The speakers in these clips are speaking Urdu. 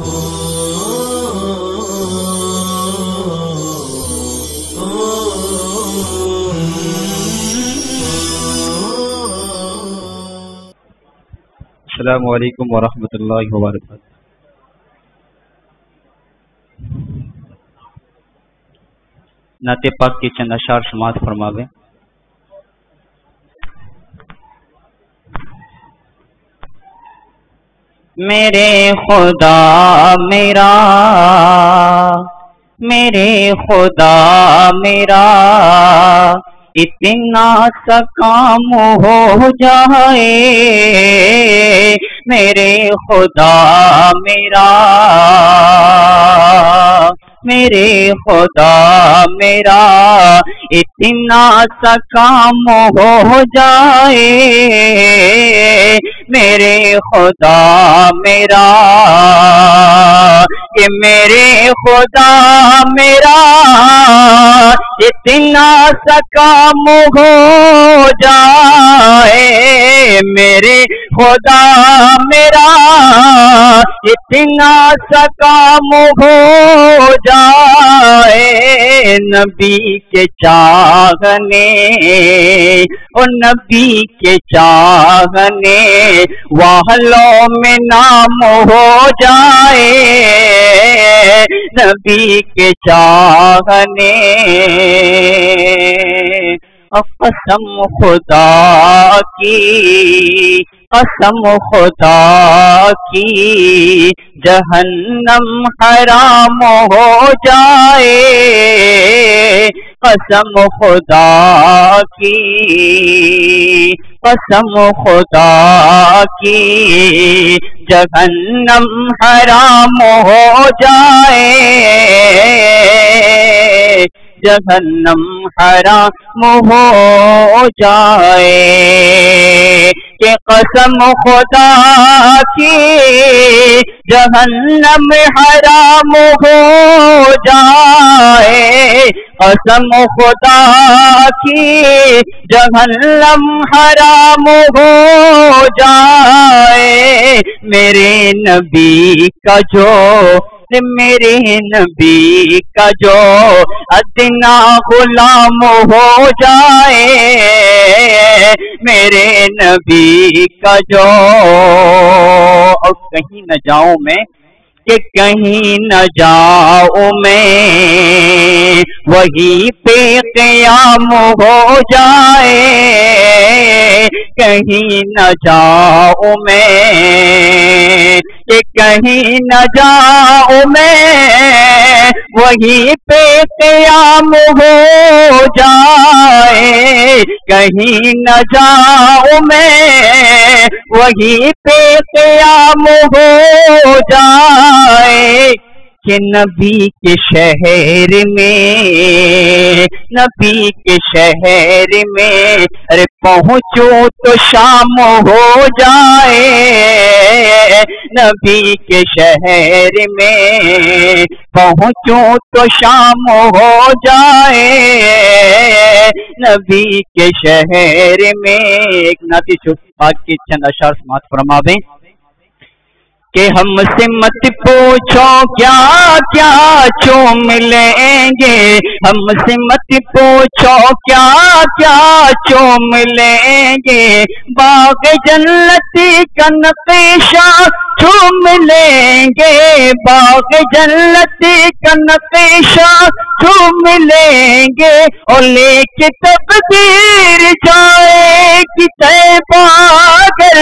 السلام علیکم ورحمۃ اللہ وبرکاتہ۔ نعت پاک کی چند اشعار سماعت فرماویں۔ میرے خدا میرا، میرے خدا میرا، اتنا سا کام ہو جائے، میرے خدا میرا، میرے خدا میرا، اتنا سا کام ہو جائے، میرے خدا میرا، کہ میرے خدا میرا، اتنا سا کام ہو جائے، میرے خدا میرا، اتنا سا کام ہو جائے، نبی کے چاہنے، او نبی کے چاہنے والوں میں نام ہو جائے، نبی کے چاہنے، قسم خدا کی، قسم خدا کی، جہنم حرام ہو جائے، قسم خدا کی، قسم خدا کی، جہنم حرام ہو جائے، جہنم حرام ہو جائے، کہ قسم خدا کی، جہنم حرام ہو جائے، قسم خدا کی، جہنم حرام ہو جائے، میرے نبی کا جو، میرے نبی کا جو ادنا غلام ہو جائے، میرے نبی کا جو، اور کہیں نہ جاؤں میں، کہ کہیں نہ جاؤں میں، وہی پہ قیام ہو جائے، کہیں نہ جاؤں میں، کہ کہیں نہ جاؤں میں، وہی پہ قیام ہو جائے، کہیں نہ جاؤں میں، وہی پہ قیام ہو جائے، کہ نبی کے شہر میں، نبی کے شہر میں، ارے پہنچوں تو شام ہو جائے، نبی کے شہر میں پہنچوں تو شام ہو جائے، نبی کے شہر میں۔ ایک نعت پاک کی چند اشعار سماعت فرماویں، کہ ہم سے مت پوچھو کیا کیا چوم لیں گے، ہم سے مت پوچھو کیا کیا چوم لیں گے، باغ جنت کا نقشہ چوم لیں گے، باغ جنت کا نقشہ چوم لیں گے، اور لے کے تقدیر جائے گی طیبہ گر،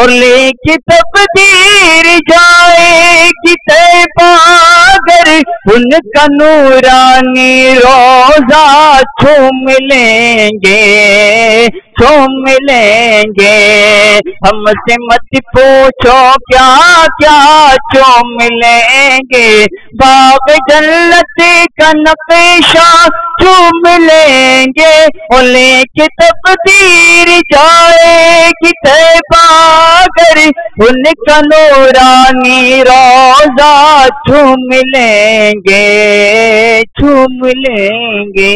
اور لے کے تقدیر جائے گی طیبہ گر، ان کا نورانی روزہ چوم لیں گے، چوم لیں گے، ہم سے مت پوچھو کیا کیا چوم لیں گے، باغ جنت کا نقشہ چوم لیں گے، اور لے کے تقدیر جائے گی طیبہ گر، ان کا نورانی روزہ چوم لیں گے، چوم لیں گے۔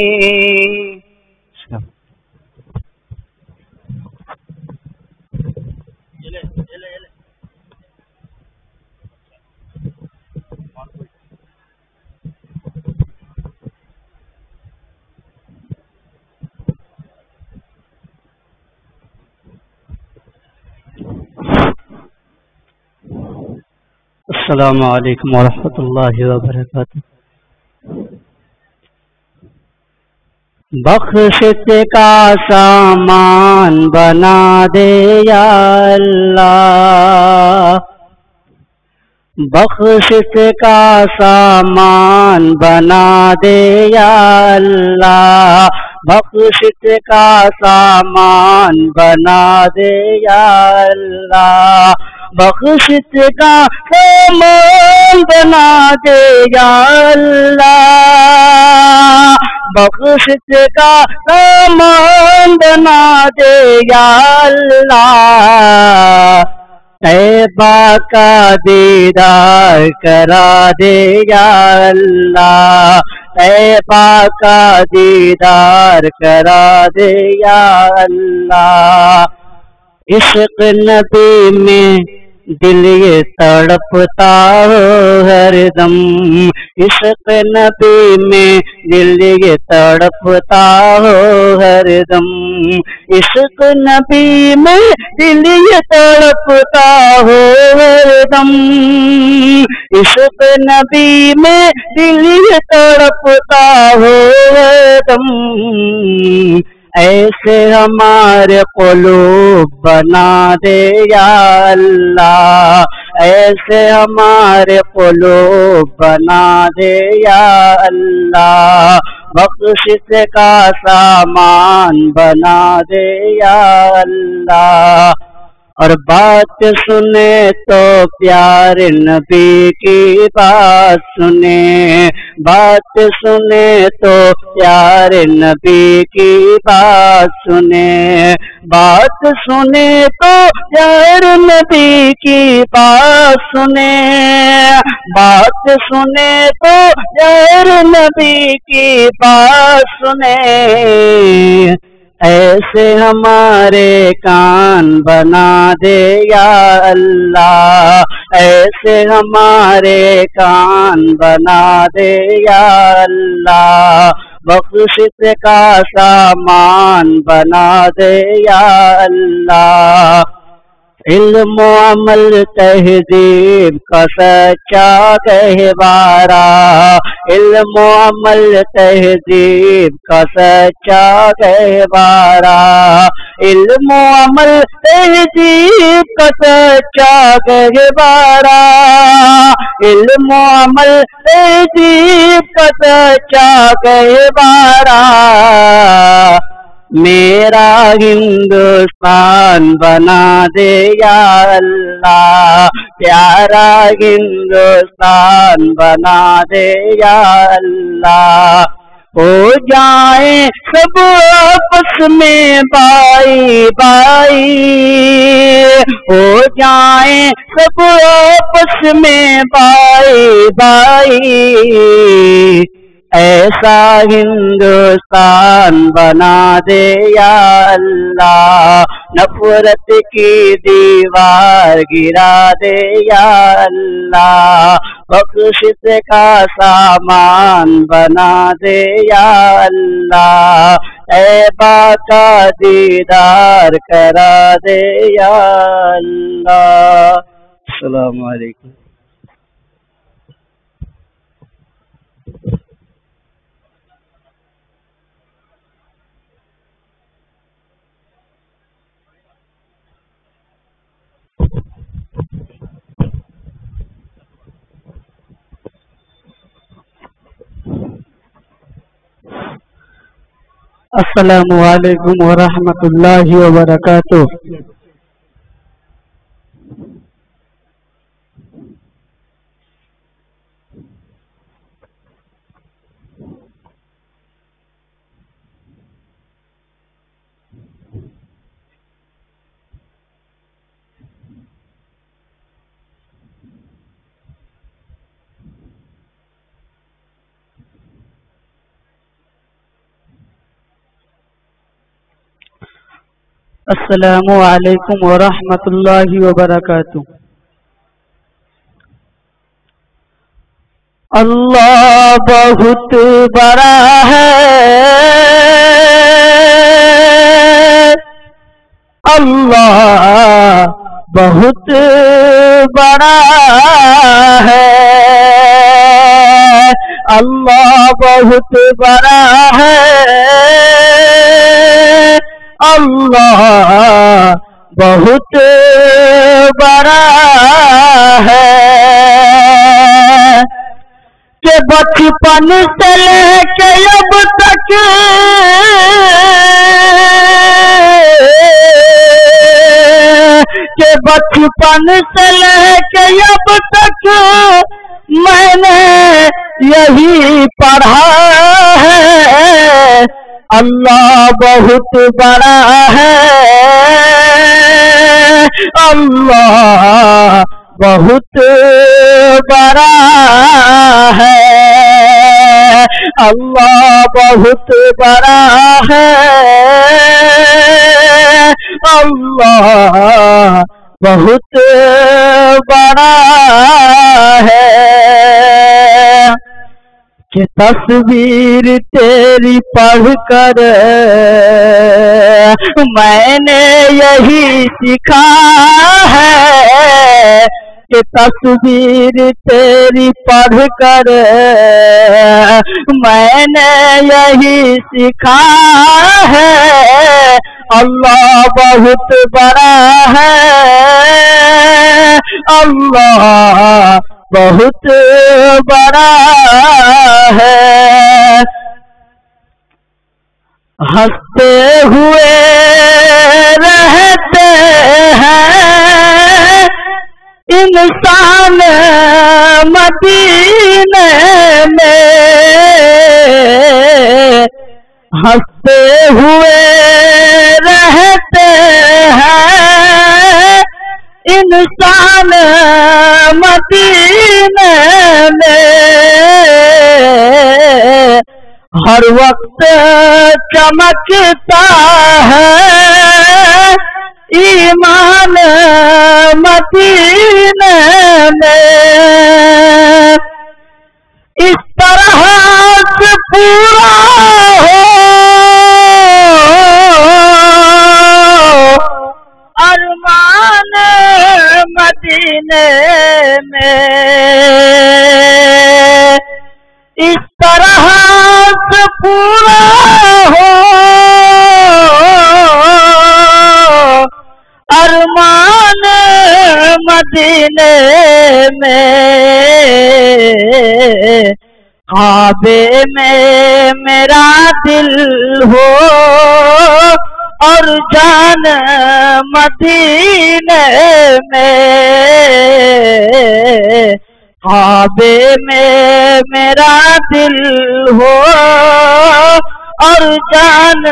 السلام علیکم ورحمۃ اللہ وبرکاتہ۔ بخشت کا سامان بنا دے یا اللہ، بخشت کا سامان بنا دے یا اللہ، بخشت کا سامان بنا دے یا اللہ، بخشت کا سامان بنا دے یا اللہ، بخشت کا سامان بنا دے یا اللہ، طیبہ کا دیدار کرا دے یا اللہ، طیبہ کا دیدار کرا دے یا اللہ، عشق نبی میں دل یہ تڑپتا ہو ہر دم، عشق نبی میں دل یہ تڑپتا ہو ہر دم، عشق نبی میں دل یہ تڑپتا ہو ہر دم، عشق نبی میں دل یہ تڑپتا ہو ہر دم، ایسے ہمارے قلوب بنا دے یا اللہ، ایسے ہمارے قلوب بنا دے یا اللہ، بخشت کا سامان بنا دے یا اللہ، اور بات سنے تو پیار نبی کی بات سنے، بات سنے تو پیار نبی کی بات سنے، بات سنے تو پیار نبی کی بات سنے، بات سنے تو پیار نبی کی بات سنے، ایسے ہمارے کان بنا دے یا اللہ، ایسے ہمارے کان بنا دے یا اللہ، بخشت کا سامان بنا دے یا اللہ، علم و عمل تہذیب کا سچا گہوارہ، علم و عمل تہذیب کا سچا گہوارہ، علم و عمل تہذیب کا سچا گہوارہ، علم و عمل تہذیب کا سچا گہوارہ، میرا ہندوستان بنا دے یا اللہ، پیارا ہندوستان بنا دے یا اللہ، ہو جائیں سب آپس میں بائی بائی، ہو جائیں سب آپس میں بائی بائی، ایسا ہندوستان بنا دے یا اللہ، نفرت کی دیوار گرا دے یا اللہ، بخشت کا سامان بنا دے یا اللہ، طیبہ کا دیدار کرا دے یا اللہ۔ السلام علیکم۔ السلام علیکم ورحمۃ اللہ وبرکاتہ۔ السلام علیکم ورحمۃ اللہ وبرکاتہ۔ اللہ بہت بڑا ہے، اللہ بہت بڑا اللہ بہت بڑا ہے، اللہ بہت بڑا ہے، کہ بچپن سے لے کے اب تک کہ بچپن سے لے کے اب تک میں نے یہی پڑھا ہے، اللہ بہت بڑا ہے، اللہ بہت بڑا ہے، اللہ بہت بڑا ہے، اللہ بہت بڑا ہے، کہ تصویر تیری پڑھ کر میں نے یہی سیکھا ہے، کہ تصویر تیری پڑھ کر میں نے یہی سیکھا ہے، اللہ بہت بڑا ہے، اللہ بہت بڑا ہے، ہنستے ہوئے رہتے ہیں انسان مدینے میں، ہنستے ہوئے رہتے ہیں انسان مدینے میں، ہر وقت چمکتا ہے ایمان مدینے میں، اس طرح سے پورا ہو ارمان مدینے میں، اس طرح سے پورا ہو ارمان مدینے میں، کعبے میں میرا دل ہو اور جان مدینے میں، کعبے میں میرا دل ہو اور جان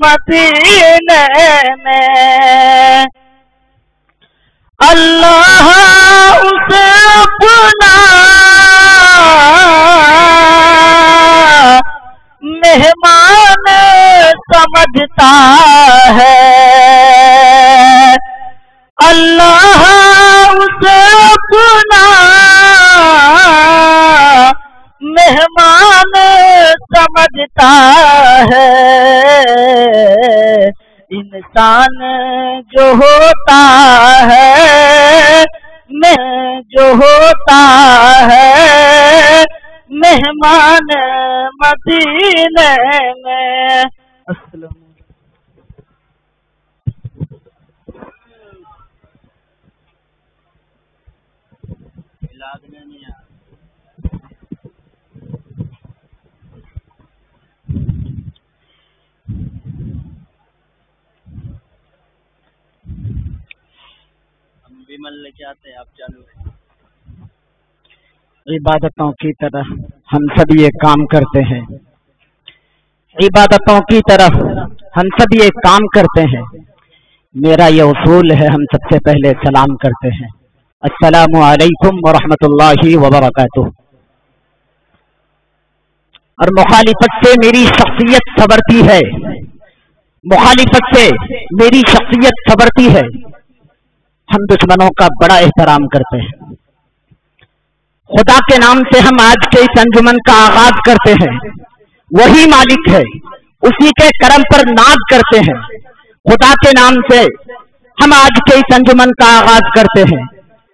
مدینے میں، اللہ اسے اپنا مہمان سمجھتا ہے، اللہ اسے اپنا مہمان سمجھتا ہے، انسان جو ہوتا ہے جو ہوتا ہے مہمان مدینے میں۔ السلام لے کے آتے ہیں، آپ چالو ہیں۔ عبادتوں کی طرح ہم سب یہ کام کرتے ہیں، عبادتوں کی طرف ہم سب یہ کام کرتے ہیں، میرا یہ اصول ہے، ہم سب سے پہلے سلام کرتے ہیں، السلام علیکم ورحمۃ اللہ وبرکاتہ، اور مخالفت سے میری شخصیت سنورتی ہے، مخالفت سے میری شخصیت سنورتی ہے، ہم دشمنوں کا بڑا احترام کرتے ہیں، خدا کے نام سے ہم آج کے اس انجمن کا آغاز کرتے ہیں، وہی مالک ہے، اسی کے کرم پر ناز کرتے ہیں، خدا کے نام سے ہم آج کے اس انجمن کا آغاز کرتے ہیں،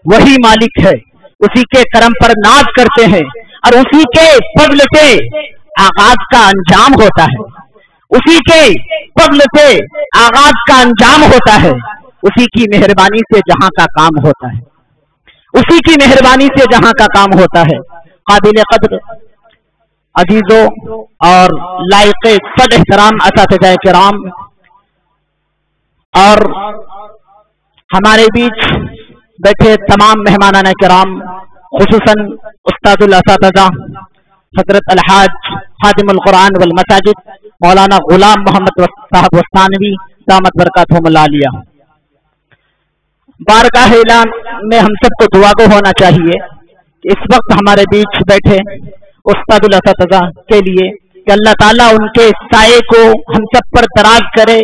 وہی مالک ہے، اسی کے کرم پر ناز کرتے ہیں، اور اسی کے فضل سے آغاز کا انجام ہوتا ہے، اسی کے فضل سے آغاز کا انجام ہوتا ہے، اسی کی مہربانی سے جہاں کا کام ہوتا ہے، اسی کی مہربانی سے جہاں کا کام ہوتا ہے۔ قابل قدر عزیزوں اور لائق صد احترام اساتذہ کرام اور ہمارے بیچ بیٹھے تمام مہمانان کرام، خصوصاً استاد الاساتذہ حضرت الحاج خادم القرآن والمساجد مولانا غلام محمد صاحب وستانوی دامت برکاتہم العالیہ، بارگاہ الہ میں ہم سب کو دعا گو ہونا چاہیے کہ اس وقت ہمارے بیچ بیٹھے استاد الاساتذہ کے لیے کہ اللہ تعالیٰ ان کے سائے کو ہم سب پر دراز کرے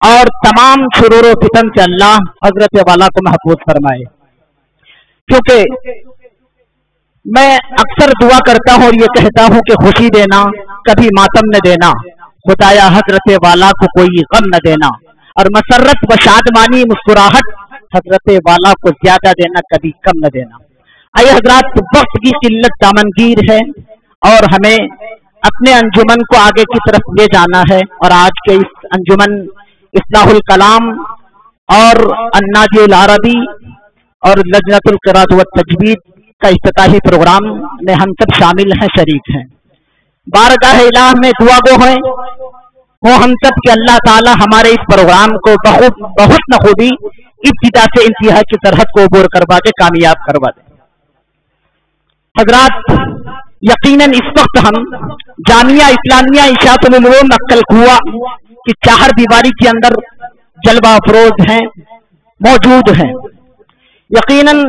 اور تمام شرور و فتن سے اللہ حضرت والا کو محفوظ فرمائے۔ کیونکہ میں اکثر دعا کرتا ہوں اور یہ کہتا ہوں کہ خوشی دینا کبھی ماتم نہ دینا، خدایا حضرت والا کو کوئی غم نہ دینا، اور مسرت و شادمانی مسکراہٹ حضرت والا کو زیادہ دینا کبھی کم نہ دینا۔ آئے حضرات، وقت کی قلت دامنگیر ہے اور ہمیں اپنے انجمن کو آگے کی طرف لے جانا ہے، اور آج کے اس انجمن اصلاح الکلام اور النادی العربی اور لجنۃ القراءۃ والتجوید کا افتتاحی پروگرام میں ہم سب شامل ہیں، شریک ہیں۔ بارگاہ الہ میں دعا گو ہیں وہ ہم سب کہ اللہ تعالی ہمارے اس پروگرام کو بہت خوبی ابتدا سے انتہا کی سرحد کو عبور کروا کے کامیاب کروا دے۔ حضرات، یقیناً اس وقت ہم جامعہ اسلامیہ اشاعت العلوم عقل کنواں کی چہار دیواری کے اندر جلوہ افروز ہیں، موجود ہیں۔ یقیناً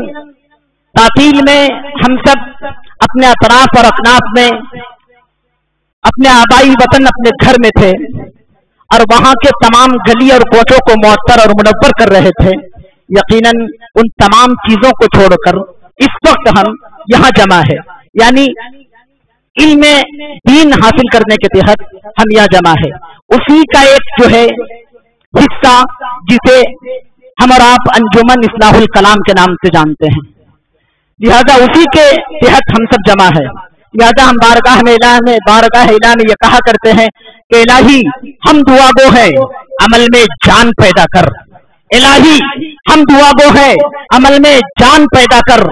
تعطیل میں ہم سب اپنے اطراف اور اکناف میں اپنے آبائی وطن اپنے گھر میں تھے اور وہاں کے تمام گلی اور کوچوں کو معطر اور منور کر رہے تھے۔ یقیناً ان تمام چیزوں کو چھوڑ کر اس وقت ہم یہاں جمع ہے، یعنی علم دین حاصل کرنے کے تحت ہم یہاں جمع ہے۔ اسی کا ایک جو ہے حصہ جسے ہم اور آپ انجمن اصلاح الکلام کے نام سے جانتے ہیں، لہذا اسی کے تحت ہم سب جمع ہے۔ لہذا ہم بارگاہ الہ میں یہ کہا کرتے ہیں کہ الہی ہم دعا گو ہیں، عمل میں جان پیدا کر۔ الہی ہم دعا گو ہیں، عمل میں جان پیدا کر،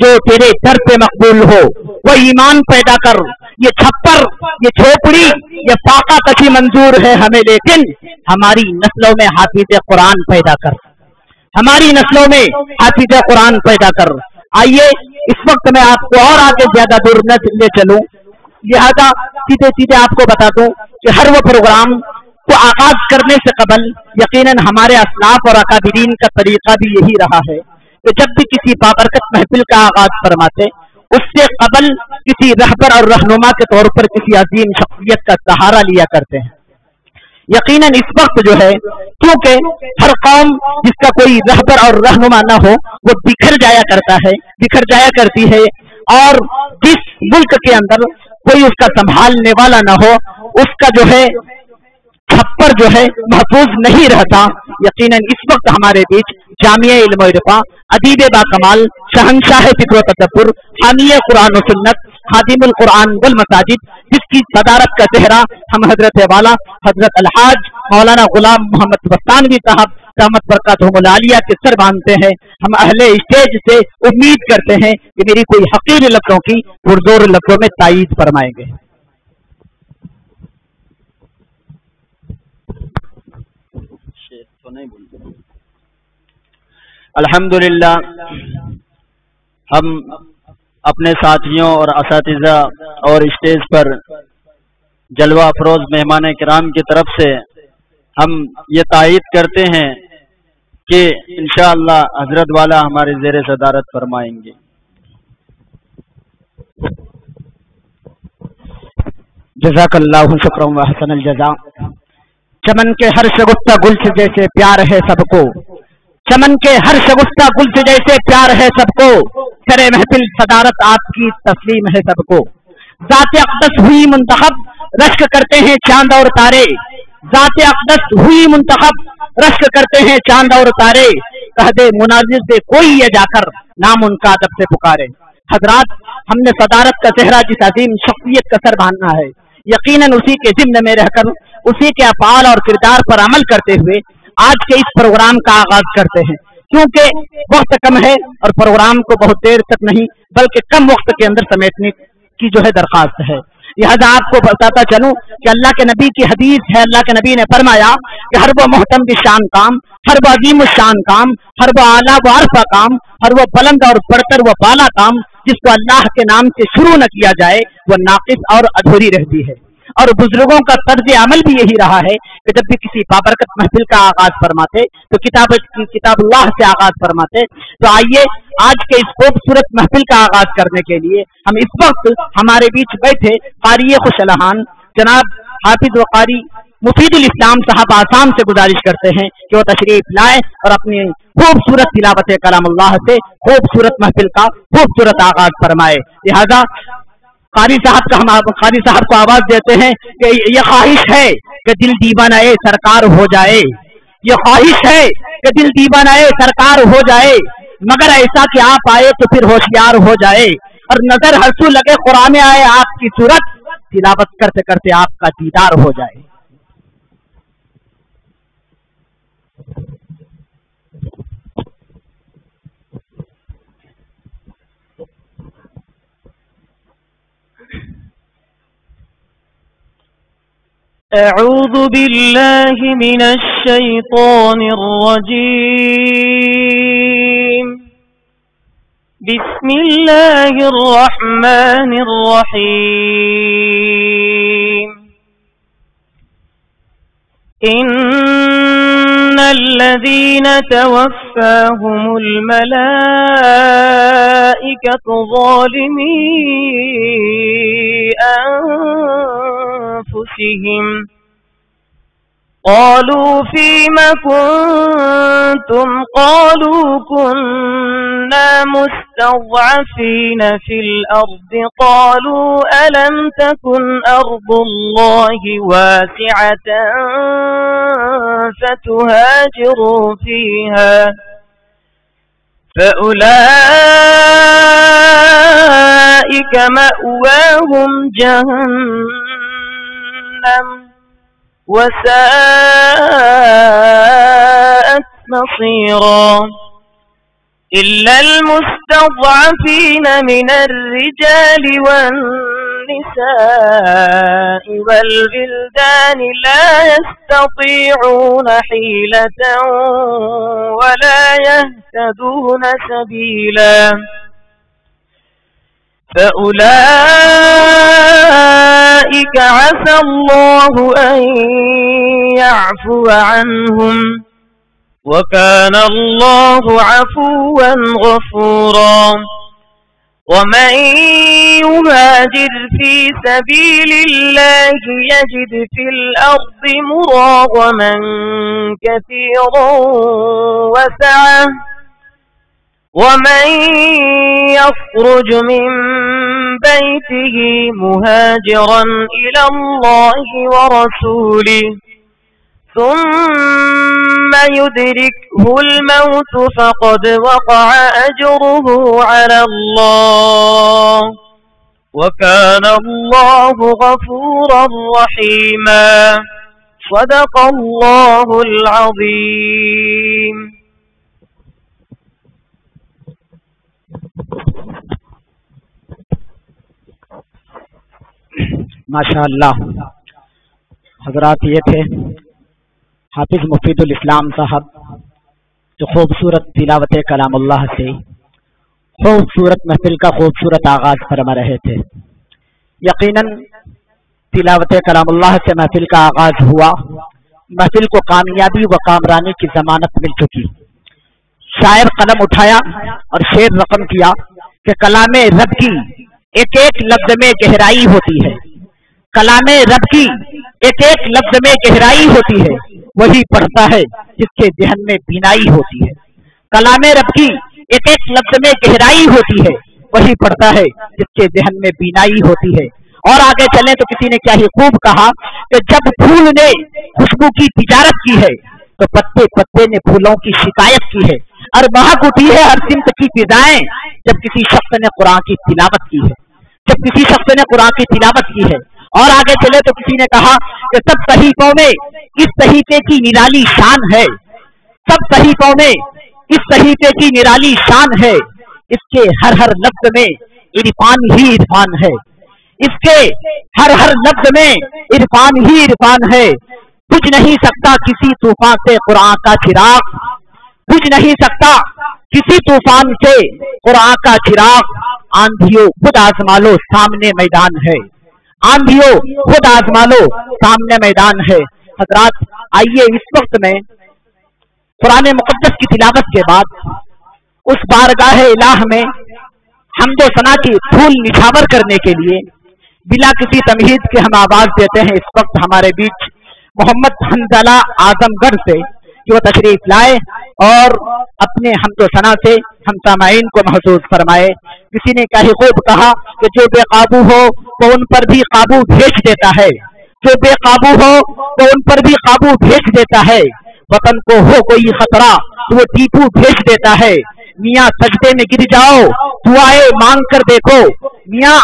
جو تیرے در پہ مقبول ہو وہ ایمان پیدا کر۔ یہ چھپر، یہ جھوپڑی، یہ فاقہ کشی منظور ہے ہمیں، لیکن ہماری نسلوں میں حافظ قرآن پیدا کر، ہماری نسلوں میں حافظ قرآن پیدا کر۔ آئیے اس وقت میں آپ کو اور آگے زیادہ دور نہ لے چلوں، لہذا سیدھے آپ کو بتا دوں کہ ہر وہ پروگرام کو آغاز کرنے سے قبل یقیناً ہمارے اسلاف اور اکابرین کا طریقہ بھی یہی رہا ہے کہ جب بھی کسی بابرکت محفل کا آغاز فرماتے اس سے قبل کسی رہبر اور رہنما کے طور پر کسی عظیم شخصیت کا سہارا لیا کرتے ہیں۔ یقیناً اس وقت جو ہے کیونکہ ہر قوم جس کا کوئی رہبر اور رہنما نہ ہو وہ بکھر جایا کرتا ہے، بکھر جایا کرتی ہے، اور جس ملک کے اندر کوئی اس کا سنبھالنے والا نہ ہو اس کا جو ہے چھپر جو ہے محفوظ نہیں رہتا۔ یقیناً اس وقت ہمارے بیچ جامعہ علم و عرفاں، ادیب با کمال، شہنشاہ فکر و تدبر، حامی قرآن و سنت، خادم القرآن والمساجد، جس کی صدارت کا چہرہ ہم حضرت والا حضرت الحاج مولانا غلام محمد وستانوی صاحب دامت برکاتہم العالیہ کے سر باندھتے ہیں، ہم اہل اسٹیج سے امید کرتے ہیں کہ میری کوئی حقیر لفظوں کی پرزور لفظوں میں تائید فرمائیں گے۔ الحمدللہ ہم اپنے ساتھیوں اور اساتذہ اور اسٹیج پر جلوہ افروز مہمان کرام کی طرف سے ہم یہ تائید کرتے ہیں کہ انشاءاللہ حضرت والا ہمارے زیر صدارت فرمائیں گے۔ جزاک اللہ شکرا و حسن الجزا۔ چمن کے ہر شگفتہ گل سے جیسے پیار ہے سب کو، چمن کے ہر شگفتہ گل سے جیسے پیار ہے سب کو، کرے محفل صدارت آپ کی تسلیم ہے سب کو۔ ذات اقدس ہوئی منتخب، رشک کرتے ہیں چاند اور تارے، ذات اقدس ہوئی منتخب، رشک کرتے ہیں چاند اور تارے، کہہ دے مناظر سے کوئی یہ جا کر نام ان کا ادب سے پکارے۔ حضرات، ہم نے صدارت کا چہرہ جس عظیم شخصیت کا سر باندھنا ہے، یقیناً اسی کے ضمن میں رہ کر اسی کے افعال اور کردار پر عمل کرتے ہوئے آج کے اس پروگرام کا آغاز کرتے ہیں، کیونکہ وقت کم ہے اور پروگرام کو بہت دیر تک نہیں بلکہ کم وقت کے اندر سمیٹنے کی درخواست ہے۔ لہذا آپ کو بتاتا چلوں کہ اللہ کے نبی کی حدیث ہے، اللہ کے نبی نے فرمایا کہ ہر وہ محتم کی شان کام، ہر وہ عظیم الشان کام، ہر وہ اعلیٰ و عرفہ کام، ہر وہ بلند اور بڑھ کر وہ بالا کام جس کو اللہ کے نام سے شروع نہ کیا جائے وہ ناقص اور ادھوری رہتی ہے۔ اور بزرگوں کا طرز عمل بھی یہی رہا ہے کہ جب بھی کسی بابرکت محفل کا آغاز فرماتے تو کتاب اللہ سے آغاز فرماتے۔ تو آئیے آج کے اس خوبصورت محفل کا آغاز کرنے کے لیے ہم اس وقت ہمارے بیچ بیٹھے قاری خوش الحان جناب حافظ و قاری مفید الاسلام صاحب آسام سے گزارش کرتے ہیں کہ وہ تشریف لائیں اور اپنی خوبصورت تلاوت کلام اللہ سے خوبصورت محفل کا خوبصورت آغاز فرمائے۔ لہذا قاری صاحب کو آواز دیتے ہیں کہ یہ خواہش ہے کہ دل دیوانہ سرکار ہو جائے، یہ خواہش ہے کہ دل دیوانہ سرکار ہو جائے، مگر ایسا کہ آپ آئے تو پھر ہوشیار ہو جائے، اور نظر ہرسو لگے قرآن آئے آپ کی صورت، تلاوت کرتے کرتے آپ کا دیدار ہو جائے۔ أعوذ بالله من الشيطان الرجيم بسم الله الرحمن الرحيم إن الذين توفاهم الملائكة ظالمي أنفسهم قالوا فيم كنتم قالوا كنا مستضعفين في الأرض قالوا ألم تكن أرض الله واسعة فتهاجروا فيها فأولئك مأواهم جهنم وساءت مصيرا إلا المستضعفين من الرجال والنساء والولدان لا يستطيعون حيلة ولا يهتدون سبيلا فأولئك عسى الله أن يعفو عنهم وكان الله عفوا غفورا ومن يهاجر في سبيل الله يجد في الأرض مراغما كثيرا وسعة ومن يخرج من بيته مهاجرا إلى الله ورسوله ثم يدركه الموت فقد وقع أجره على الله وكان الله غفورا رحيما صدق الله العظيم ماشاء اللہ حضرات، یہ تھے حافظ مفید الاسلام صاحب جو خوبصورت تلاوت کلام اللہ سے خوبصورت محفل کا خوبصورت آغاز فرما رہے تھے۔ یقیناً تلاوت کلام اللہ سے محفل کا آغاز ہوا، محفل کو کامیابی و کامرانی کی ضمانت مل چکی۔ شاعر قلم اٹھایا اور شعر رقم کیا کہ کلام رب کی ایک ایک لفظ میں گہرائی ہوتی ہے، کلام رب کی ایک ایک لفظ میں گہرائی ہوتی ہے، وہی پڑھتا ہے جس کے ذہن میں بینائی ہوتی ہے۔ کلام رب کی ایک ایک لفظ میں گہرائی ہوتی ہے، وہی پڑھتا ہے جس کے ذہن میں بینائی ہوتی ہے۔ اور آگے چلیں تو کسی نے کیا ہی خوب کہا کہ جب پھول نے خوشبو کی تجارت کی ہے تو پتے پتے نے پھولوں کی شکایت کی ہے، اور مہک اٹھی ہے ہر سمت کی فضائیں جب کسی شخص نے قرآن کی تلاوت کی ہے۔ جب کسی شخص نے قرآن کی تلاوت کی ہے اور آگے چلے تو کسی نے کہا کہ سب صحیفوں میں اس صحیفے کی نرالی شان ہے، سب صحیفوں میں اس صحیفے کی نرالی شان ہے، اس کے ہر ہر لفظ میں عرفان ہی عرفان ہے، اس کے ہر ہر لفظ میں عرفان ہی عرفان ہے، بجھ نہیں سکتا کسی طوفان سے قرآن کا چراغ، بجھ نہیں سکتا کسی طوفان سے قرآن کا چراغ، آندھیوں خود آزما لو سامنے میدان ہے، آندھیوں خود آزما لو سامنے میدان ہے۔ حضرات آئیے اس وقت میں قرآن مقدس کی تلاوت کے بعد اس بارگاہ الہ میں حمد و ثنا کی پھول نچھاور کرنے کے لیے بلا کسی تمہید کے ہم آواز دیتے ہیں۔ اس وقت ہمارے بیچ محمد حنظلہ اعظم گڑھ سے کہ وہ تشریف لائے اور اپنے حمد و ثنا سے ہم سامعین کو محسوس فرمائے۔ کسی نے کہیں خوب کہا کہ جو بے قابو ہو تو ان پر بھی قابو بھیج دیتا ہے، جو بے قابو ہو تو ان پر بھی قابو بھیج دیتا ہے، وطن کو ہو کوئی خطرہ تو وہ ٹیپو بھیج دیتا ہے۔ میاں سجدے میں گر جاؤ دعائیں مانگ کر دیکھو، میاں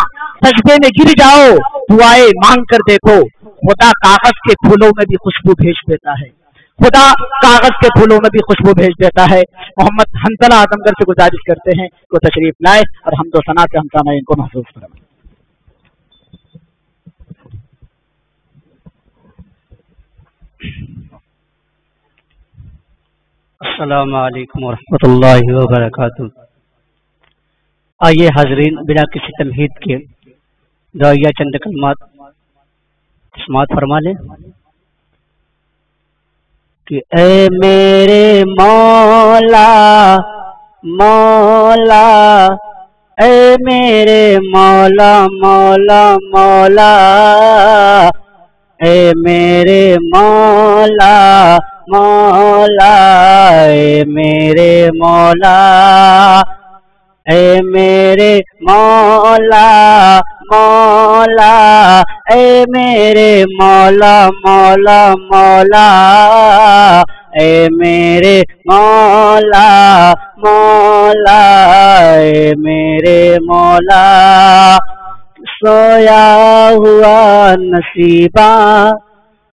سجدے میں گر جاؤ دعائیں مانگ کر دیکھو، خدا کاغذ کے پھولوں میں بھی خوشبو بھیج دیتا ہے، خدا کاغذ کے پھولوں میں بھی خوشبو بھیج دیتا ہے۔ محمد حنظلہ اعظم گڑھ سے گزارش کرتے ہیں کہ وہ تشریف لائے اور حمد و ثنا سے ہم سامعین کو محسوس فرمائیں۔ السلام علیکم ورحمۃ اللہ وبرکاتہ۔ آئیے حاضرین بنا کسی تمہید کے دعائیہ چند کلمات سماعت فرما لیں کہ اے میرے مولا مولا، اے میرے مولا مولا مولا، اے میرے مولا مولا، اے میرے مولا، اے میرے مولا مولا، اے میرے مولا مولا مولا، اے میرے مولا مولا، اے میرے مولا، سویا ہوا نصیبہ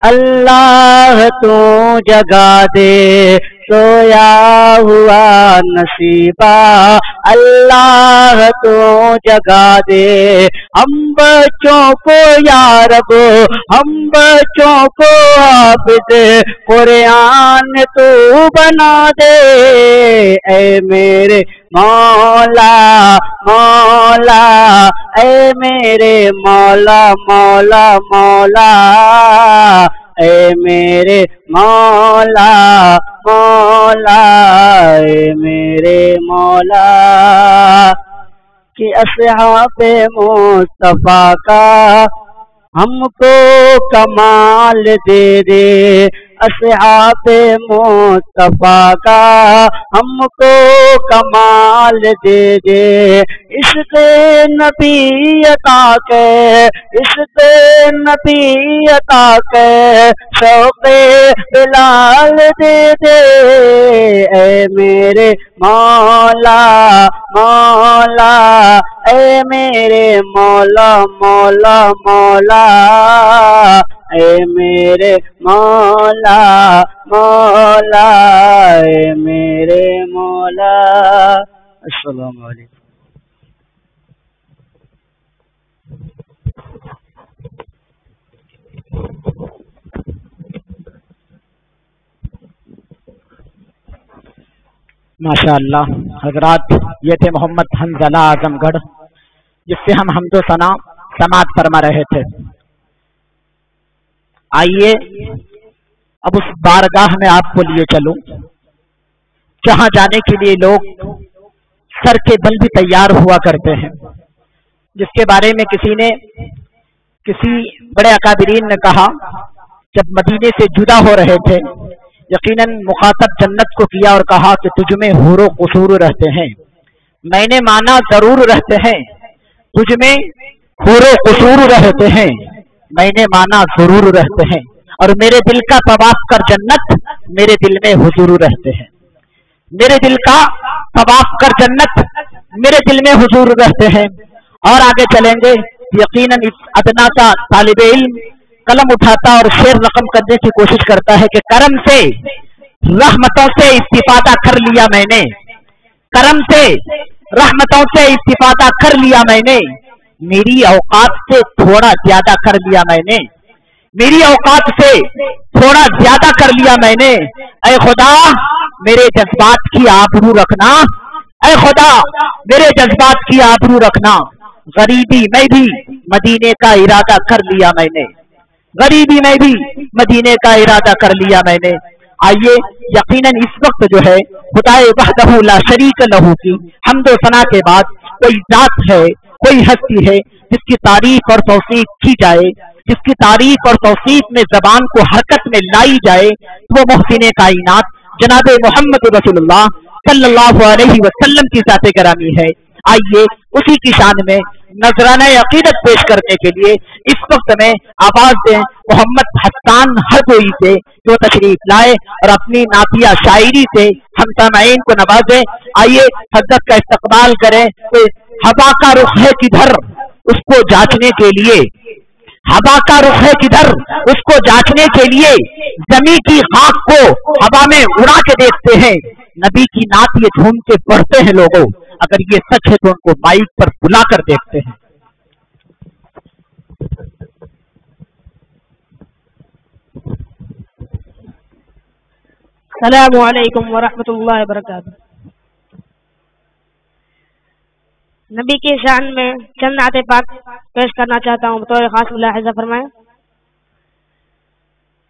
اللہ تو جگا دے، سویا ہوا نصیبہ اللہ تو جگا دے، ہم بچوں کو یا رب، ہم بچوں کو عابد قرآن تو بنا دے، اے میرے مولا مولا، اے میرے مولا مولا مولا، اے میرے مولا مولا، اے میرے مولا، کہ اصحاب مصطفیٰ کا ہم کو کمال دے دے، اصحاب مصطفیٰ کا ہم کو کمال دے دے، عشق نبی عطا کے، عشق نبی عطا کے، شوق بلال دے دے، اے میرے مولا مولا، اے میرے مولا مولا مولا، اے میرے مولا مولا، اے میرے مولا۔ السلام علیکم۔ ماشاء اللہ حضرات، یہ تھے محمد حنظلہ اعظم گڑھ جس سے ہم حمد و ثنا سماعت فرما رہے تھے۔ آئیے اب اس بارگاہ میں آپ کو لیے چلوں جہاں جانے کے لیے لوگ سر کے بل بھی تیار ہوا کرتے ہیں، جس کے بارے میں کسی بڑے اکابرین نے کہا جب مدینے سے جدا ہو رہے تھے، یقیناً مخاطب جنت کو کیا اور کہا کہ تجھ میں حور و قصور رہتے ہیں، میں نے مانا ضرور رہتے ہیں، تجھ میں حور و قصور رہتے ہیں، میں نے مانا ضرور رہتے ہیں، اور میرے دل کا طواف کر جنت میرے دل میں حضور رہتے ہیں، میرے دل کا طواف کر جنت میرے دل میں حضور رہتے ہیں، اور آگے چلیں گے. یقیناً اس ادنا کا طالب علم قلم اٹھاتا اور شعر رقم کرنے کی کوشش کرتا ہے کہ کرم سے رحمتوں سے استفادہ کر لیا میں نے, کرم سے رحمتوں سے استفادہ کر لیا میں نے, میری اوقات سے تھوڑا زیادہ کر لیا میں نے, میری اوقات سے تھوڑا زیادہ کر لیا میں نے. اے خدا میرے جذبات کی آبرو رکھنا, اے خدا میرے جذبات کی آبرو رکھنا. غریبی میں بھی مدینے کا ارادہ کر لیا میں نے, غریبی میں بھی مدینے کا ارادہ کر لیا میں نے. آئیے یقیناً اس وقت جو ہے خدائے وحدہ لا شریک لہ کی حمد و ثنا کے بعد کوئی ذات ہے, کوئی ہستی ہے جس کی تعریف اور توصیف کی جائے, جس کی تعریف اور توصیف میں زبان کو حرکت میں لائی جائے, وہ محسن کائنات جناب محمد رسول اللہ صلی اللہ علیہ وسلم کی ذات گرامی ہے. آئیے اسی کی شان میں نذرانہ عقیدت پیش کرنے کے لیے اس وقت میں آواز دیں محمد حسان ہرگوئی سے, جو تشریف لائے اور اپنی نعتیہ شاعری سے ہم سامعین کو نوازیں. آئیے حضرت کا استقبال کریں. ہوا کا رخ ہے کدھر اس کو جانچنے کے لیے, ہوا کا رخ ہے کدھر اس کو جانچنے کے لیے, زمین کی خاک کو ہوا میں اڑا کے دیکھتے ہیں, نبی کی نعت یہ جھوم کے پڑھتے ہیں لوگوں, اگر یہ سچ ہے تو ان کو مائک پر بلا کر دیکھتے ہیں. السلام علیکم ورحمۃ اللہ وبرکاتہ. نبی کی شان میں چند نعت پاک پیش کرنا چاہتا ہوں, بطور خاص ملاحظہ فرمائیں.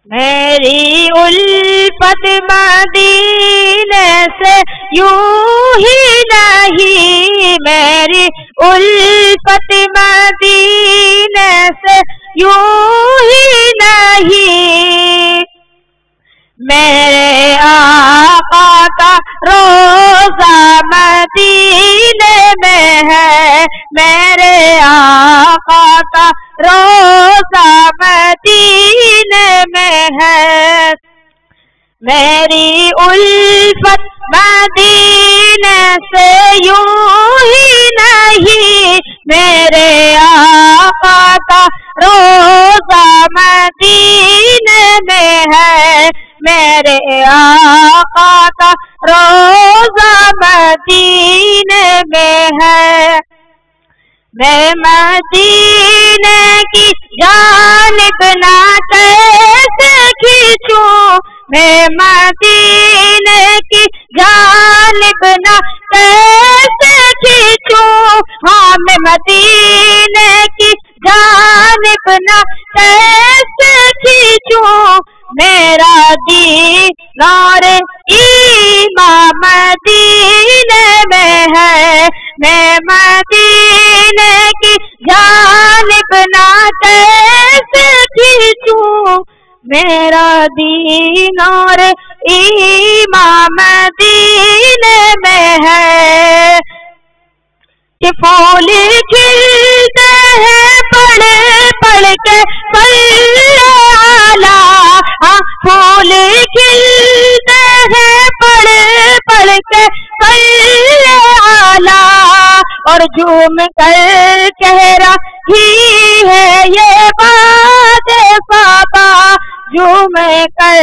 میری الفت مدینے سے یوں ہی نہیں, میری الفت مدینے سے یوں ہی نہیں, میرے آقا کا روزہ مدینے میں ہے, میرے آقا کا روزہ مدینے میں ہے. میری الفت مدینے سے یوں ہی نہیں, میرے آقا کا روزہ مدینے میں ہے, میرے آقا کا روزہ مدینے میں ہے. میں مدینے کی جانب نہ کیسے کھینچوں, میں مدینے کی جانب نہ کیسے کھینچوں, ہاں میں مدینے کی جانب نہ کیسے کھینچوں, میرا دینار ایمان مدینے میں ہے, میں مدینے کی جانب نہ کیسے کھینچوں, میرا دینار ایمان مدینے میں ہے. کہ پھول کھلتے ہیں پڑھ پڑھ کے صلی علی, پھول کھلتے ہیں پڑھ پڑھ کے صلی علی, اور جھوم کر کہہ رہی ہے یہ بات صبا, جھوم کر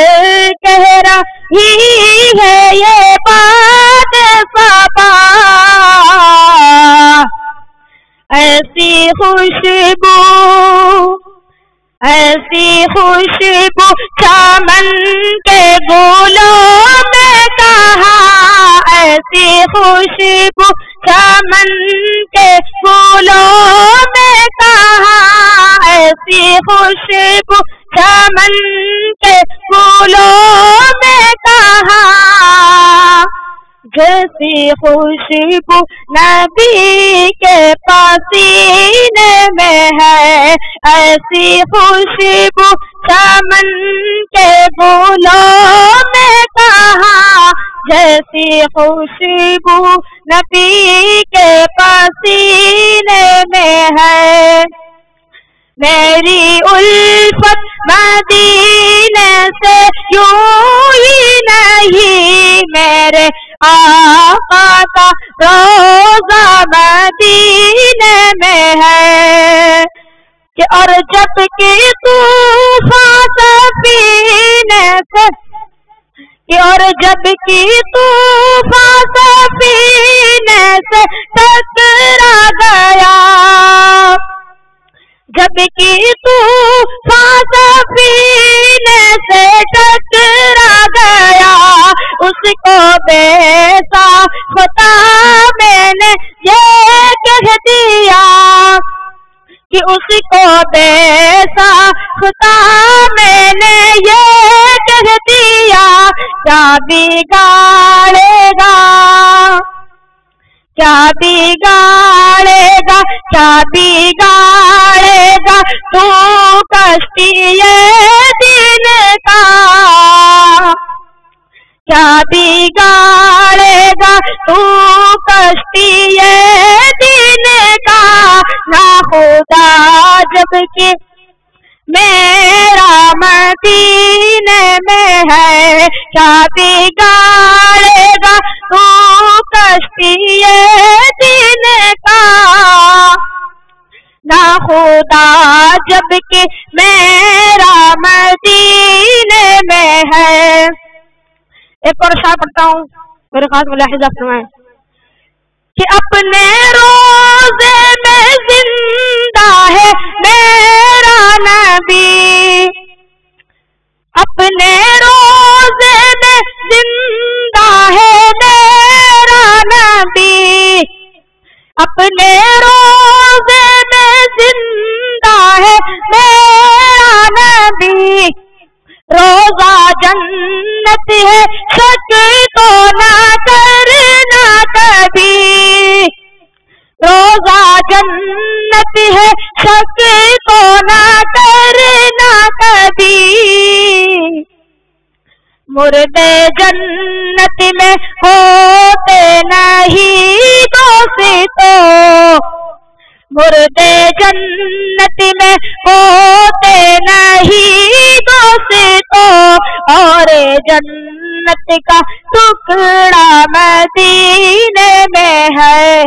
کہہ رہی ہے یہ بات صبا. ایسی خوشبو ایسی خوشبو چمن کے گلوں میں کہاں, ایسی خوشبو چمن کے پھولوں میں کہاں, ایسی خوشبو چمن کے پھولوں میں کہاں, جیسی خوشبو نبی کے پسینے میں ہے, ایسی خوشبو چمن کے پھولوں میں کہاں, جیسی خوشبو نبی کے پسینے میں ہے. میری الفت مدینے سے یوں ہی نہیں، میرے آقا کا روضہ مدینے میں ہے کہ اور جب کہ طوفان سفینے سے اور جب کہ طوفان سفینے سے ٹکرا گیا، جب کہ طوفان سفینے سے ٹکرا گیا، اس کو بے ساختہ میں نے یہ کہہ دیا کہ اس کو بے ساختہ میں نے یہ کہہ دیا، کیا بگاڑے گا، کیا بگاڑے گا، کیا بگاڑے گا تو کشتی دین کا، کیا بگاڑے گا تو کشتی دین کا، نہ خدا جب کہ میرا مدینے میں ہے، کیا بگاڑے گا تو کشتی دین کا، نہ خدا جب کہ میرا مدینے میں ہے۔ ایک اور شعر پڑھتا ہوں، میرے خاص ملاحظہ فرمائیں کہ اپنے روزے میں زندہ ہے میرا نبی، اپنے روزے میں زندہ ہے میرا نبی، اپنے روزے میں زندہ ہے میرا نبی، روزہ جنت ہے شک تو نہ کرنا کبھی، روزہ جنت ہے شک تو نہ کرنا کبھی، مردے جنت میں ہوتے نہیں دوستو، مردے جنت میں ہوتے نہیں دوستو، اور جنت کا ٹکڑا مدینے میں ہے،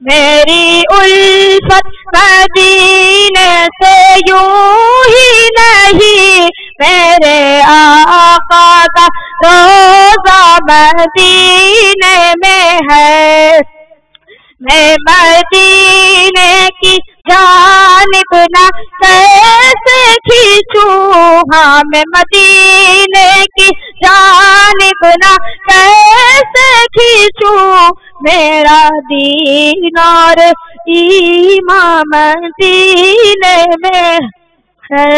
میری الفت مدینے سے یوں ہی نہیں، میرے آقا کا روضہ مدینے میں ہے، میں مدینے کی جانب نہ کیسے کھینچوں، ہاں میں مدینے کی جانب نہ کیسے کھینچوں، میرا دین اور ایمان مدینے میں ہے۔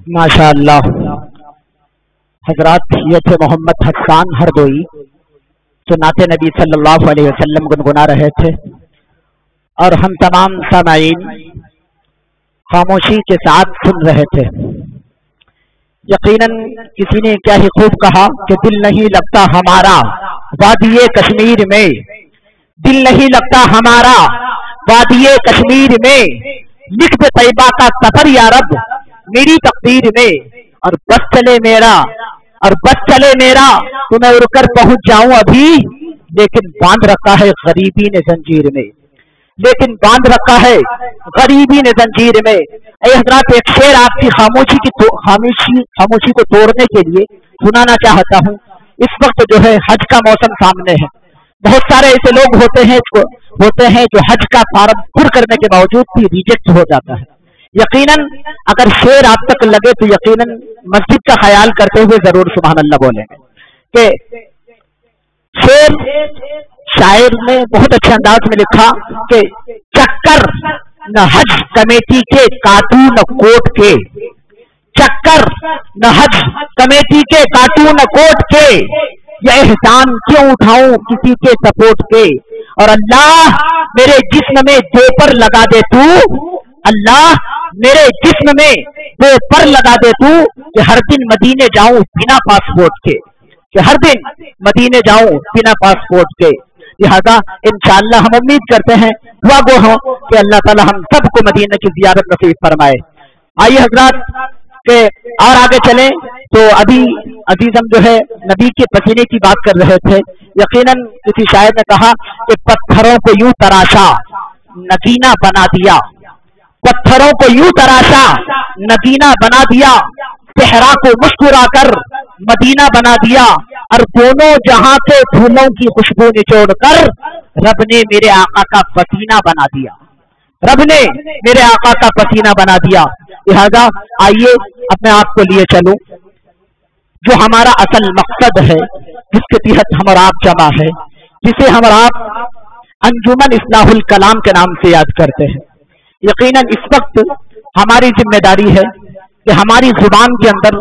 ماشاء اللہ حضرات، یہ تھے محمد حسان ہردوئی جو نعت نبی صلی اللہ علیہ وسلم گنگنا رہے تھے، اور ہم تمام سامعین خاموشی کے ساتھ سن رہے تھے۔ یقیناً کسی نے کیا ہی خوب کہا کہ دل نہیں لگتا ہمارا وادی کشمیر میں، دل نہیں لگتا ہمارا وادی کشمیر میں، لکھ دے طیبہ کا سفر یا رب میری تقدیر میں، اور بس چلے میرا، اور بس چلے میرا تو میں اڑ کر پہنچ جاؤں ابھی، لیکن باندھ رکھا ہے غریبی نے زنجیر میں، لیکن باندھ رکھا ہے غریبی نے زنجیر میں۔ اے حضرات، ایک شعر آپ کی خاموشی کو توڑنے کے لیے سنانا چاہتا ہوں۔ اس وقت جو ہے حج کا موسم سامنے ہے، بہت سارے ایسے لوگ ہوتے ہیں جو حج کا فارم پر کرنے کے باوجود بھی ریجیکٹ ہو جاتا ہے۔ یقیناً اگر شعر آپ تک لگے تو یقیناً مسجد کا خیال کرتے ہوئے ضرور سبحان اللہ بولیں گے کہ شاعر نے بہت اچھے انداز میں لکھا کہ چکر نہ حج کمیٹی کے کاٹو نہ کوٹ کے، چکر نہ حج کمیٹی کے کاٹو نہ کوٹ کے، یہ احسان کیوں اٹھاؤں کسی کے سپورٹ کے، اور اللہ میرے جسم میں جو پر لگا دے تو، اللہ میرے جسم میں وہ پر لگا دے تو کہ ہر دن مدینے جاؤں بنا پاسپورٹ کے، کہ ہر دن مدینے جاؤں بنا پاسپورٹ کے۔ لہذا انشاءاللہ ہم امید کرتے ہیں، دعا گو ہوں کہ اللہ تعالی ہم سب کو مدینہ کی زیارت نصیب فرمائے۔ آئیے حضرات کہ اور آگے چلیں تو ابھی عزیزم جو ہے نبی کے پسینے کی بات کر رہے تھے۔ یقیناً کسی شاعر نے کہا کہ پتھروں کو یوں تراشا نگینہ بنا دیا، پتھروں کو یوں تراشا نگینہ بنا دیا، صحرا کو مسکرا کر مدینہ بنا دیا، اور دونوں جہاں سے پھولوں کی خوشبو نچوڑ کر رب نے میرے آقا کا پسینہ بنا دیا، رب نے میرے آقا کا پسینہ بنا دیا۔ لہذا آئیے اپنے آپ کو لیے چلوں، جو ہمارا اصل مقصد ہے، جس کے تحت ہم اور آپ جمع ہے، جسے ہم اور آپ انجمن اصلاح الکلام کے نام سے یاد کرتے ہیں۔ یقیناً اس وقت ہماری ذمہ داری ہے کہ ہماری زبان کے اندر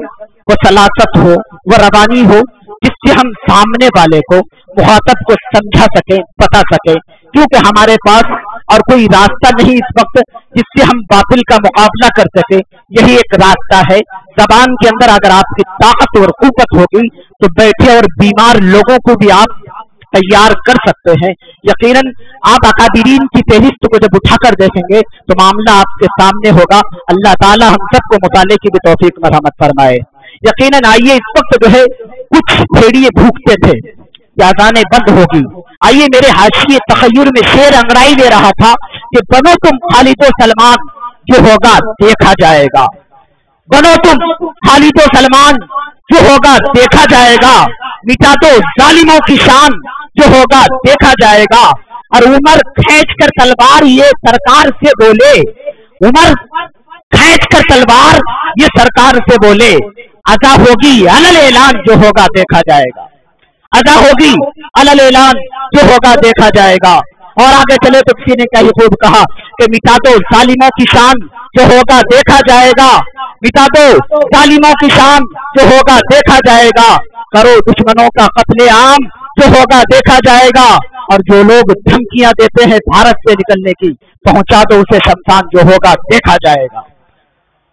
وہ سلاست ہو، وہ روانی ہو، جس سے ہم سامنے والے کو، مخاطب کو سمجھا سکیں، بتا سکیں، کیونکہ ہمارے پاس اور کوئی راستہ نہیں اس وقت جس سے ہم باطل کا مقابلہ کر سکیں۔ یہی ایک راستہ ہے۔ زبان کے اندر اگر آپ کی طاقت اور قوت ہوگی تو بیٹھے اور بیمار لوگوں کو بھی آپ تیار کر سکتے ہیں۔ یقیناً آپ اکابرین کی فہرست کو جب اٹھا کر دیکھیں گے تو معاملہ آپ کے سامنے ہوگا۔ اللہ تعالی ہم سب کو مطالعے کی بھی توفیق مرحمت فرمائے۔ یقیناً آئیے اس وقت جو ہے کچھ بھیڑیے بھوکتے تھے، اذانیں بند ہوگی۔ آئیے میرے حاشیے تخیر میں شعر انگڑائی دے رہا تھا کہ بنو تم خالد و سلمان، جو ہوگا دیکھا جائے گا، بنو تم خالد و سلمان، جو ہوگا دیکھا جائے گا، مٹا دو ظالموں کی شان، جو ہوگا دیکھا جائے گا۔ اور عمر کھینچ کر تلوار یہ سرکار سے بولے، عمر کھینچ کر تلوار یہ سرکار سے بولے، ادا ہوگی علل اعلان، جو ہوگا دیکھا جائے گا، ادا ہوگی علل اعلان، جو ہوگا دیکھا جائے گا۔ اور آگے چلے تو کسی نے کہیں خوب کہا کہ مٹا دو ظالموں کی شان، جو ہوگا دیکھا جائے گا، مٹا دو ظالموں کی شان، جو ہوگا دیکھا جائے گا، کرو دشمنوں کا قتل عام، جو ہوگا دیکھا جائے گا۔ اور جو لوگ دھمکیاں دیتے ہیں بھارت سے نکلنے کی، پہنچا دو اسے شمشان، جو ہوگا دیکھا جائے گا،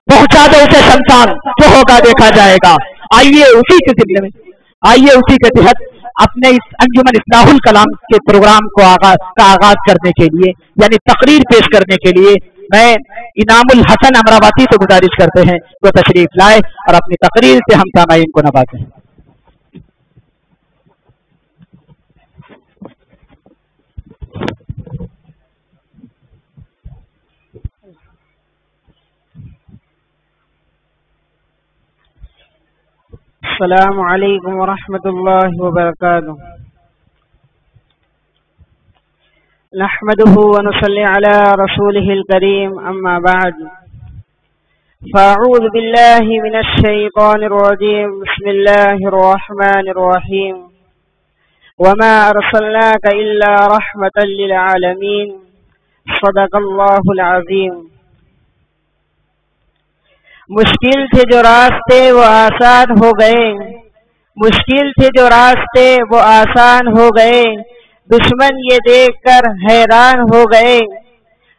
پہنچا دو اسے شمشان، جو ہوگا دیکھا جائے گا۔ آئیے اسی کے ذمے میں، آئیے اسی کے تحت اپنے اس انجمن اصلاح الکلام کے پروگرام کو آغاز کرنے کے لیے، یعنی تقریر پیش کرنے کے لیے میں انعام الحسن امراوتی سے گزارش کرتے ہیں وہ تشریف لائے اور اپنی تقریر سے ہم سامعین کو نوازیں۔ السلام علیکم ورحمۃ اللہ وبرکاتہ۔ نحمده ونصلي على رسوله الكريم، اما بعد، فاعوذ بالله من الشيطان الرجيم، بسم الله الرحمن الرحيم، وما ارسلناك الا رحمة للعالمين، صدق الله العظيم۔ مشکل تھے جو راستے وہ آسان ہو گئے، مشکل تھے جو راستے وہ آسان ہو گئے، دشمن یہ دیکھ کر حیران ہو گئے،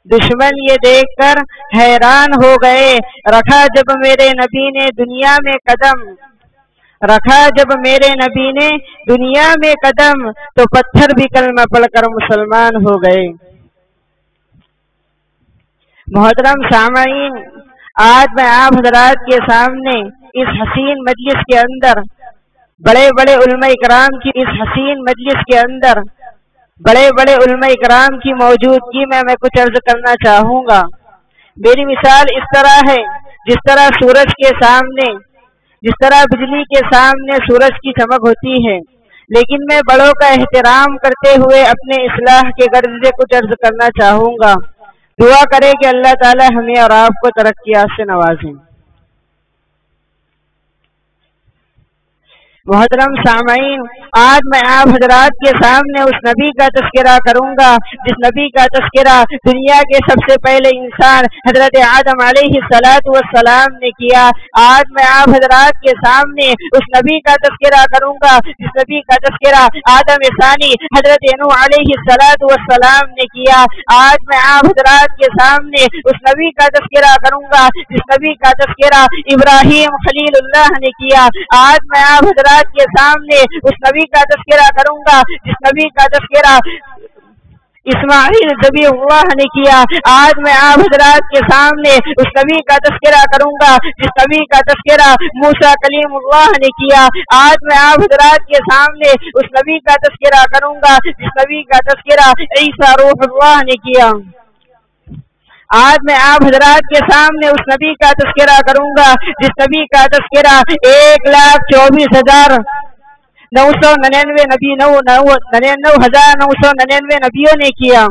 دشمن یہ دیکھ کر حیران ہو گئے۔ رکھا جب میرے نبی نے دنیا میں قدم، رکھا جب میرے نبی نے دنیا میں قدم، تو پتھر بھی کلمہ پڑھ کر مسلمان ہو گئے۔ محترم سامعین، آج میں آپ حضرات کے سامنے اس حسین مجلس کے اندر، بڑے بڑے علماء اکرام کی اس حسین مجلس کے اندر، بڑے بڑے علماء اکرام کی موجودگی میں کچھ عرض کرنا چاہوں گا۔ میری مثال اس طرح ہے، جس طرح سورج کے سامنے، جس طرح بجلی کے سامنے سورج کی چمک ہوتی ہے، لیکن میں بڑوں کا احترام کرتے ہوئے اپنے اصلاح کے غرض سے کچھ عرض کرنا چاہوں گا۔ دعا کرے کہ اللہ تعالی ہمیں اور آپ کو ترقیات سے نوازیں۔ محترم سامعین، آج میں آپ حضرات کے سامنے اس نبی کا تذکرہ کروں گا جس نبی کا تذکرہ دنیا کے سب سے پہلے انسان حضرت آدم علیہ السلام نے کیا۔ آج میں آپ حضرات کے سامنے اس نبی کا تذکرہ کروں گا جس نبی کا تذکرہ آدم ثانی حضرت نوح علیہ السلام نے کیا۔ آج میں آپ حضرات کے سامنے اس نبی کا تذکرہ کروں گا جس نبی کا تذکرہ ابراہیم خلیل اللہ نے کیا۔ آج میں آپ حضرات کے سامنے اس نبی کا تذکرہ کروں گا جس نبی کا تذکرہ اسماعیل ذبیح اللہ نے کیا۔ آج میں آپ حضرات کے سامنے اس نبی کا تذکرہ کروں گا جس نبی کا تذکرہ موسیٰ کلیم اللہ نے کیا۔ آج میں آپ حضرات کے سامنے اس نبی کا تذکرہ کروں گا جس نبی کا تذکرہ عیسیٰ روح اللہ نے کیا۔ آج میں آپ حضرات کے سامنے اس نبی کا تذکرہ کروں گا جس نبی کا تذکرہ 1,24,999 نبیوں نے کیا۔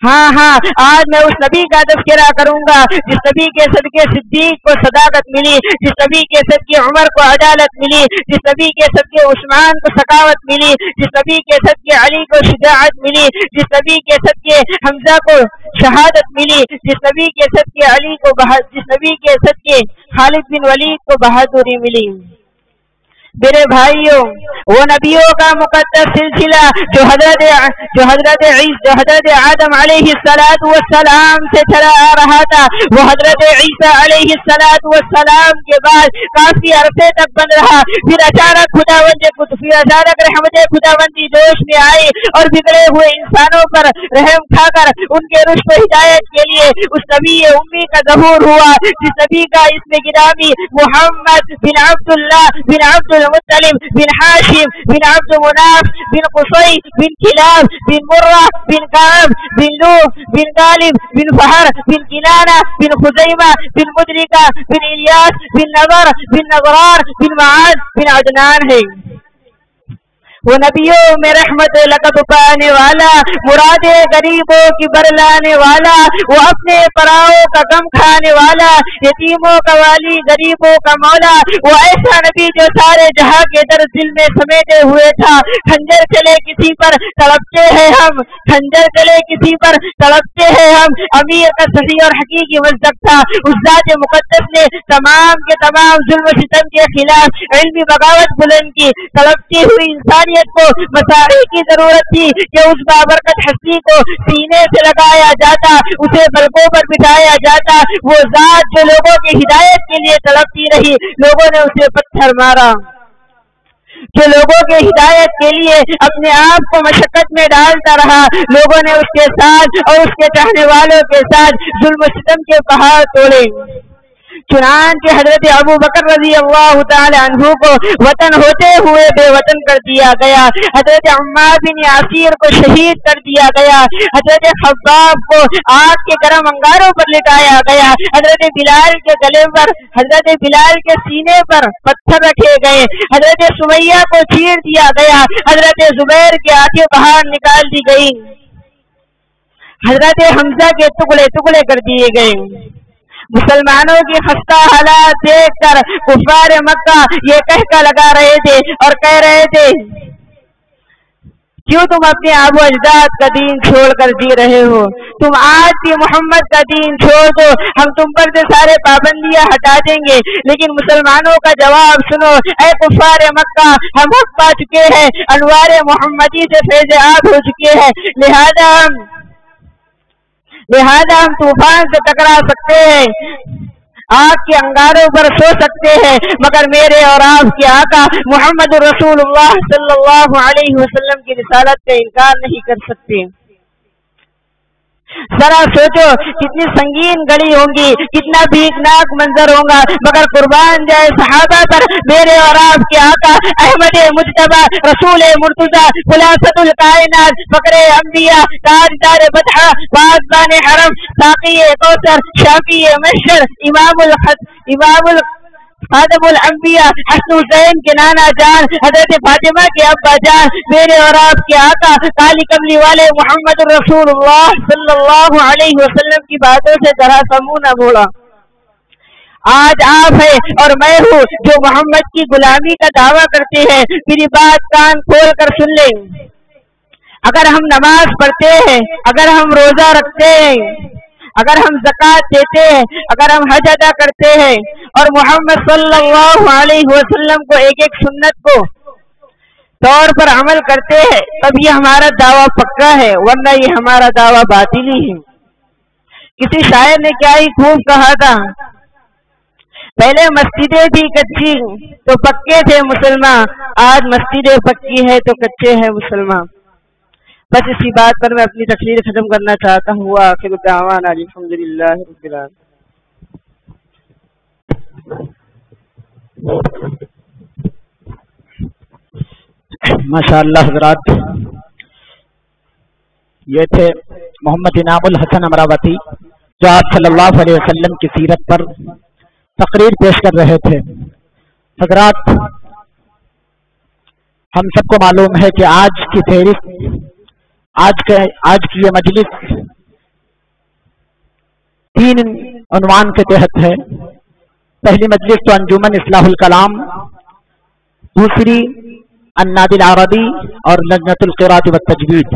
ہاں آج میں اس نبی کا تذکرہ کروں گا جس نبی کے صدقے صدیق کو صداقت ملی، جس نبی کے صدقے عمر کو عدالت ملی، جس نبی کے صدقے عثمان کو ثقافت ملی، جس نبی کے صدقے علی کو شجاعت ملی، جس نبی کے صدقے حمزہ کو شہادت ملی، جس نبی کے صدقے جس نبی کے صدقے خالد بن ولید کو بہادری ملی۔ میرے بھائیوں، وہ نبیوں کا مقدس سلسلہ جو حضرت آدم علیہ السلام سے چلا آ رہا تھا، وہ حضرت عیسیٰ علیہ السلام کے بعد کافی عرصے تک بند رہا۔ پھر اچانک رحمت خداوندی جوش میں آئی اور بگڑے ہوئے انسانوں پر رحم کھا کر ان کے رشد و ہدایت کے لیے اس نبی امی کا ظہور ہوا، جس نبی کا اسم گرامی محمد بن عبداللہ بن عبد المطلب بن ہاشم بن عبد مناف بن قصی بن کلاب بن مرہ بن کعب بن لو بن غالب بن فہر بن کنانہ بن خزیمہ بن مدرکہ بن الیاس بن نظر بن نظران بن معاذ بن عدنان ہے۔ وہ نبیوں میں رحمت لقب پانے والا، مراد غریبوں کی برلانے والا، وہ اپنے پراؤں کا غم کھانے والا، یتیموں کا والی، غریبوں کا مولا، وہ ایسا نبی جو سارے جہاں کے درد دل میں سمیٹے ہوئے تھا۔ خنجر چلے کسی پر تڑپتے ہیں ہم، خنجر چلے کسی پر تڑپتے ہیں ہم، امیر کا صحیح اور حقیقی مصدق تھا۔ اس ذات مقدس نے تمام کے تمام ظلم و ستم کے خلاف علمی بغاوت بلند کی۔ تڑپتی ہوئی انسانی کو مساعی کی ضرورت تھی کہ اس بابرکت ہستی کو سینے سے لگایا جاتا، اسے پلکوں پر بٹھایا جاتا۔ وہ ذات جو لوگوں کی ہدایت کے لیے تڑپتی رہی، لوگوں نے اسے پتھر مارا، جو لوگوں کے ہدایت کے لیے اپنے آپ کو مشقت میں ڈالتا رہا، لوگوں نے اس کے ساتھ اور اس کے چاہنے والوں کے ساتھ ظلم و ستم کے پہاڑ توڑے۔ چنانچہ حضرت ابو بکر رضی اللہ تعالی عنہ کو وطن ہوتے ہوئے بے وطن کر دیا گیا، حضرت عمار بن یاسیر کو شہید کر دیا گیا، حضرت خباب کو آگ کے گرم انگاروں پر لٹایا گیا، حضرت بلال کے گلے پر، حضرت بلال کے سینے پر پتھر رکھے گئے، حضرت سمیہ کو چیر دیا گیا، حضرت زبیر کی آنکھیں باہر نکال دی گئی، حضرت حمزہ کے ٹکڑے ٹکڑے کر دیے گئے۔ مسلمانوں کی خستہ حالات دیکھ کر کفار مکہ یہ کہہ لگا رہے تھے اور کہہ رہے تھے، کیوں تم اپنے آب و اجداد کا دین چھوڑ کر جی رہے ہو؟ تم آج بھی محمد کا دین چھوڑ دو، ہم تم پر سے سارے پابندیاں ہٹا دیں گے۔ لیکن مسلمانوں کا جواب سنو، اے کفار مکہ، ہم حق پا چکے ہیں، انوار محمدی سے فیض آب ہو چکے ہیں، لہذا ہم طوفان سے ٹکرا سکتے ہیں، آگ کے انگاروں پر سو سکتے ہیں، مگر میرے اور آپ کے آقا محمد رسول اللہ صلی اللہ علیہ وسلم کی رسالت کا انکار نہیں کر سکتے۔ ذرا سوچو کتنی سنگین گڑی ہوں گی، کتنا بھیکناک منظر ہوگا، مگر قربان جائے صحابہ پر میرے اور آپ کے آقا احمد مجتبی رسول مرتضی خلاصۃ الکائنات فقر انبیاء تاجدار بطحہ پاسبان حرم ساقی کوثر شافی محشر امام خاتم الانبیاء حسن حسین کے نانا جان حضرت فاطمہ کے ابا جان میرے اور آپ کے آقا کالی کملی والے محمد رسول اللہ صلی اللہ علیہ وسلم کی باتوں سے ذرا سا منہ نہ موڑا۔ آج آپ ہیں اور میں ہوں جو محمد کی غلامی کا دعویٰ کرتے ہیں، میری بات کان کھول کر سن لیں۔ اگر ہم نماز پڑھتے ہیں، اگر ہم روزہ رکھتے ہیں، اگر ہم زکوٰۃ دیتے ہیں، اگر ہم حج ادا کرتے ہیں اور محمد صلی اللہ علیہ وسلم کو ایک ایک سنت کو طور پر عمل کرتے ہیں، تب یہ ہمارا دعویٰ پکا ہے، ورنہ یہ ہمارا دعویٰ باطل ہی ہے۔ کسی شاعر نے کیا ہی خوب کہا تھا، پہلے مسجدیں تھی کچی تو پکے تھے مسلمان، آج مسجدیں پکی ہے تو کچے ہیں مسلمان۔ بس اسی بات پر میں اپنی تقریر ختم کرنا چاہتا ہوں۔ وآخر دعوانا الحمدللہ رب العالمین۔ ماشاء اللہ حضرات، یہ تھے محمد انعام الحسن امراوتی جو آپ صلی اللہ علیہ وسلم کی سیرت پر تقریر پیش کر رہے تھے۔ حضرات، ہم سب کو معلوم ہے کہ آج کی فہرست، آج کی یہ مجلس 3 عنوان کے تحت ہے۔ پہلی مجلس تو انجمن اصلاح الکلام، دوسری النادی العربی اور لجنۃ القراءۃ والتجوید۔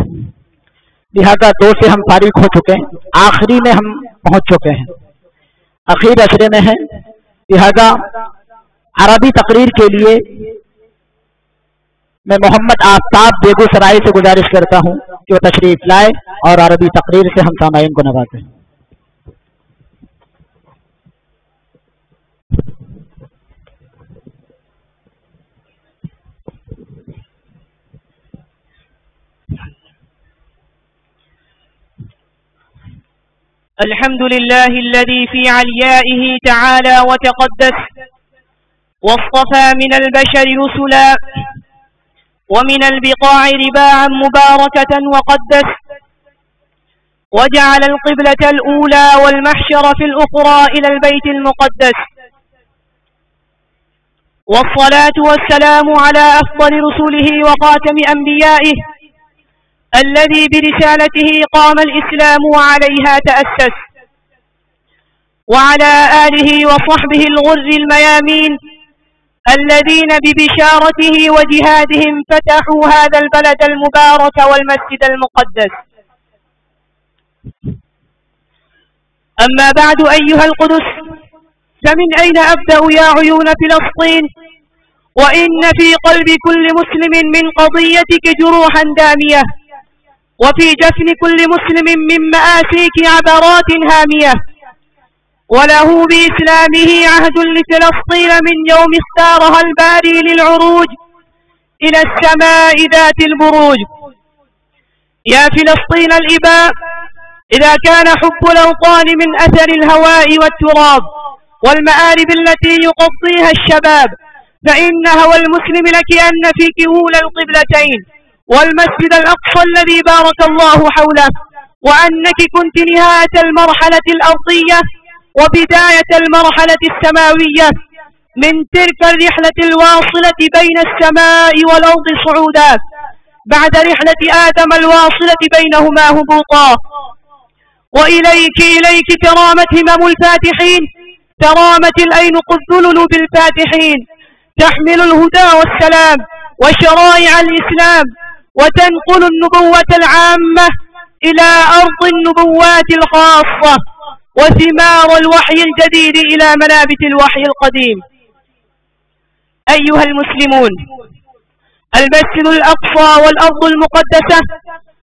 لہذا 2 سے ہم فارغ ہو چکے ہیں، آخری میں ہم پہنچ چکے ہیں، اخیر اشرے میں ہیں۔ لہذا عربی تقریر کے لیے میں محمد آفتاب بیگو سرائی سے گزارش کرتا ہوں کہ وہ تشریف لائے اور عربی تقریر سے ہم سامعین کو نوازیں۔ الحمد لله الذي في عليائه تعالى وتقدس واصطفى من البشر رسلا ومن البقاع رباعا مباركة وقدس وجعل القبلة الأولى والمحشر في الأخرى إلى البيت المقدس، والصلاة والسلام على أفضل رسله وخاتم أنبيائه الذي برسالته قام الإسلام وعليها تأسس، وعلى آله وصحبه الغر الميامين الذين ببشارته وجهادهم فتحوا هذا البلد المبارك والمسجد المقدس. أما بعد أيها القدس، فمن أين أبدأ يا عيون فلسطين؟ وإن في قلب كل مسلم من قضيتك جروحا دامية، وفي جفن كل مسلم من مآسيك عبرات هامية، وله بإسلامه عهد لفلسطين من يوم اختارها الباري للعروج إلى السماء ذات البروج. يا فلسطين الإباء، إذا كان حب الأوطان من أثر الهواء والتراب والمآرب التي يقضيها الشباب، فإن هوى المسلم لك أن فيك أولى القبلتين والمسجد الأقصى الذي بارك الله حوله، وأنك كنت نهاية المرحلة الأرضية وبداية المرحلة السماوية من تلك الرحلة الواصلة بين السماء والأرض صعودا، بعد رحلة آدم الواصلة بينهما هبوطا. وإليك ترامت همم الفاتحين، ترامت الأين قد ذللوا بالفاتحين، تحمل الهدى والسلام وشرائع الإسلام، وتنقل النبوة العامة إلى أرض النبوات الخاصة، وثمار الوحي الجديد إلى منابت الوحي القديم. أيها المسلمون، المسجد الأقصى والأرض المقدسة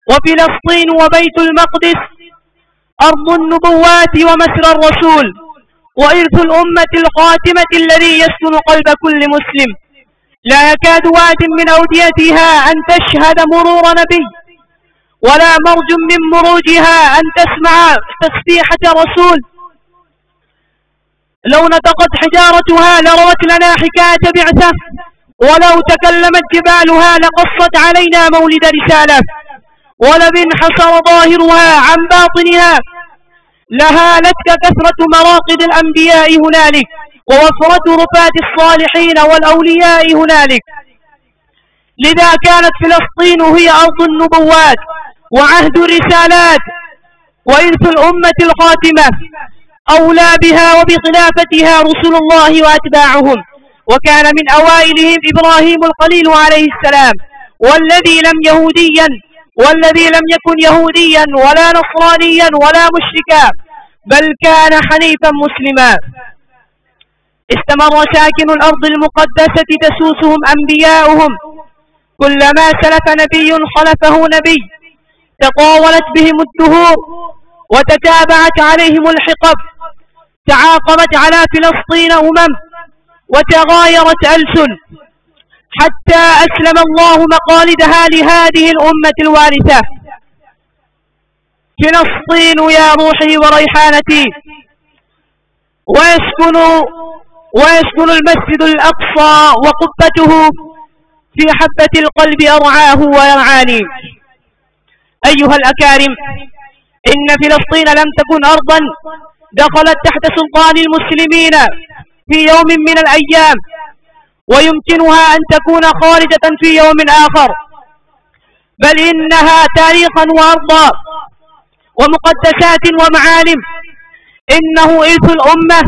وفلسطين وبيت المقدس أرض النبوات ومسرى الرسول وإرث الأمة الخاتمة الذي يسكن قلب كل مسلم. لا يكاد واد من أوديتها أن تشهد مرور نبي، ولا مرج من مروجها أن تسمع تسبيحة رسول. لو نطقت حجارتها لروت لنا حكاية بعثة، ولو تكلمت جبالها لقصت علينا مولد رسالة، ولو انحصر ظاهرها عن باطنها لهالتك كثرة مراقد الأنبياء هنالك، ووفرة رفات الصالحين والأولياء هنالك. لذا كانت فلسطين هي أرض النبوات وعهد الرسالات وإرث الأمة الخاتمة. أولى بها وبخلافتها رسل الله وأتباعهم، وكان من أوائلهم إبراهيم الخليل عليه السلام، والذي لم يكن يهوديا ولا نصرانيا ولا مشركا، بل كان حنيفا مسلما. استمر ساكن الأرض المقدسة تسوسهم أنبياؤهم، كلما سلف نبي خلفه نبي، تطاولت بهم الدهور وتتابعت عليهم الحقب، تعاقبت على فلسطين وتغايرت ألسن، حتى أسلم الله مقالدها لهذه الأمة الوارثة. فلسطين يا روحي وريحانتي، ويسكن المسجد الأقصى وقبته في حبة القلب أرعاه ويرعاني. أيها الأكارم، إن فلسطين لم تكن أرضا دخلت تحت سلطان المسلمين في يوم من الأيام، ويمكنها أن تكون خارجة في يوم آخر، بل إنها تاريخا وأرضا ومقدسات ومعالم. إنه إرث الأمة،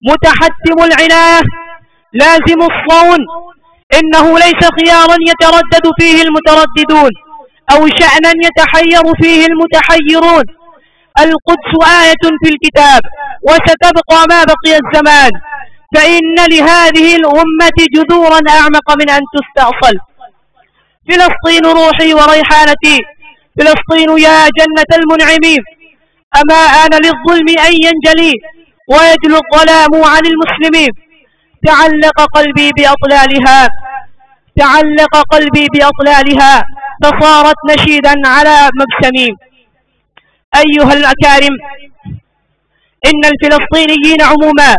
متحتم العناية، لازم الصون. إنه ليس خيارا يتردد فيه المترددون، أو شأنا يتحير فيه المتحيرون. القدس آية في الكتاب، وستبقى ما بقي الزمان، فإن لهذه الأمة جذورا أعمق من أن تستأصل. فلسطين روحي وريحانتي، فلسطين يا جنة المنعمين، أما آن للظلم أن ينجلي ويجلو الظلام عن المسلمين. تعلق قلبي بأطلالها فصارت نشيدا على مبسمي. أيها الأكارم، إن الفلسطينيين عموما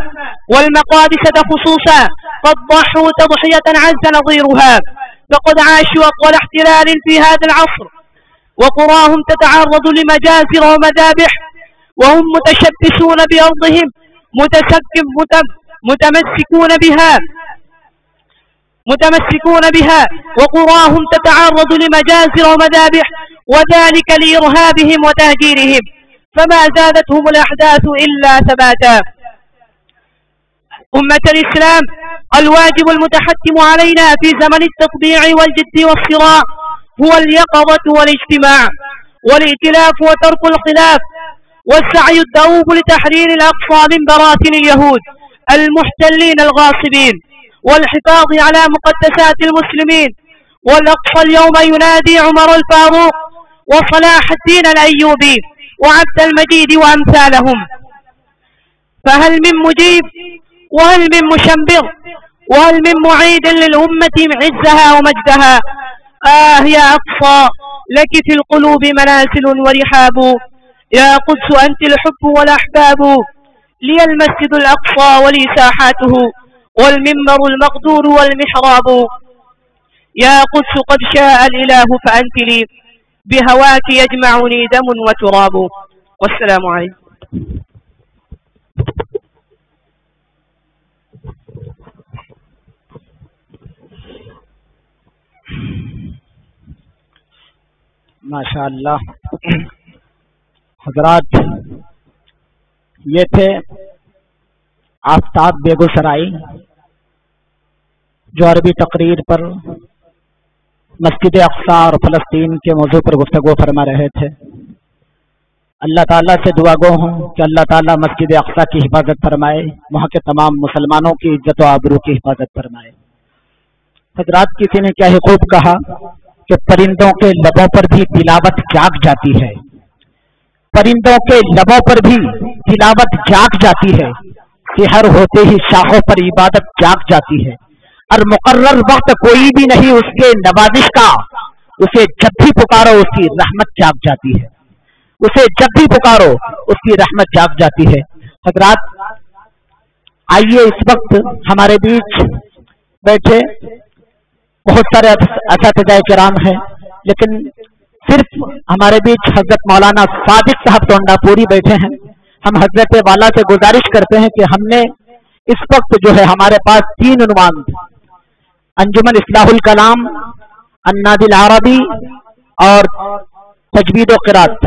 والمقادسة خصوصا قد ضحوا تضحية عز نظيرها، فقد عاشوا أطول احتلال في هذا العصر، وقراهم تتعرض لمجازر ومذابح، وهم متشبثون بأرضهم متمسكون بها، وقراهم تتعرض لمجازر ومذابح، وذلك لإرهابهم وتهجيرهم، فما زادتهم الأحداث إلا ثباتا. أمة الإسلام، الواجب المتحتم علينا في زمن التطبيع والجد والصراع هو اليقظة والاجتماع والائتلاف وترك الخلاف، والسعي الدؤوب لتحرير الأقصى من براثن اليهود المحتلين الغاصبين، والحفاظ على مقدسات المسلمين. والأقصى اليوم ينادي عمر الفاروق وصلاح الدين الأيوبي وعبد المجيد وأمثالهم، فهل من مجيب، وهل من مشمبر، وهل من معيد للأمة عزها ومجدها؟ يا أقصى، لك في القلوب منازل ورحاب، يا قدس أنت الحب والأحباب، لي المسجد الأقصى ولي ساحاته، والمنبر المقدور والمحراب. يا قدس قد شاء الإله فأنت لي، بهواك يجمعني دم وتراب. والسلام عليكم. ماشاء اللہ حضرات، یہ تھے آفتاب بیگوسرائی جو عربی تقریر پر مسجد اقصی اور فلسطین کے موضوع پر گفتگو فرما رہے تھے. اللہ تعالیٰ سے دعا گو ہوں کہ اللہ تعالیٰ مسجد اقصی کی حفاظت فرمائے، وہاں کے تمام مسلمانوں کی عزت و آبرو کی حفاظت فرمائے. حضرات، کسی نے کیا خوب کہا کہ پرندوں کے لبوں پر بھی تلاوت جاگ جاتی ہے، پرندوں کے لبوں پر بھی تلاوت جاگ جاتی ہے، سحر ہوتے ہی شاخوں پر عبادت جاگ جاتی ہے، اور مقرر وقت کوئی بھی نہیں اس کے نوازش کا. اسے جب بھی پکارو اس کی رحمت جاگ جاتی ہے، اسے جب بھی پکارو اس کی رحمت جاگ جاتی ہے. حضرات، آئیے اس وقت ہمارے بیچ بیٹھے بہت سارے اساتذہ کرام ہیں، لیکن صرف ہمارے بیچ حضرت مولانا صادق صاحب ٹونڈا پوری بیٹھے ہیں. ہم حضرت والا سے گزارش کرتے ہیں کہ ہم نے اس وقت جو ہے ہمارے پاس 3 عنوان، انجمن اصلاح الکلام، النادی العربی اور تجوید و قرات،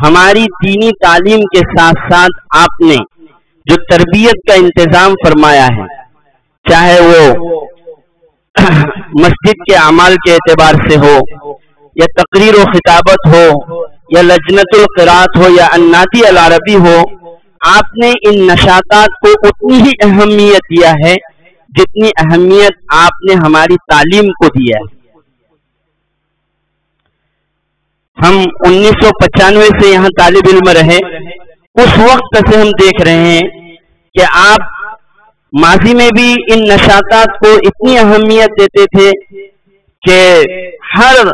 ہماری دینی تعلیم کے ساتھ ساتھ آپ نے جو تربیت کا انتظام فرمایا ہے، چاہے وہ مسجد کے اعمال کے اعتبار سے ہو، یا تقریر و خطابت ہو، یا لجنت القرات ہو، یا النادی العربی ہو، آپ نے ان نشاطات کو اتنی ہی اہمیت دیا ہے جتنی اہمیت آپ نے ہماری تعلیم کو دیا ہے۔ ہم 1995 سے یہاں طالب علم رہے، اس وقت سے ہم دیکھ رہے ہیں کہ آپ ماضی میں بھی ان نشاطات کو اتنی اہمیت دیتے تھے کہ ہر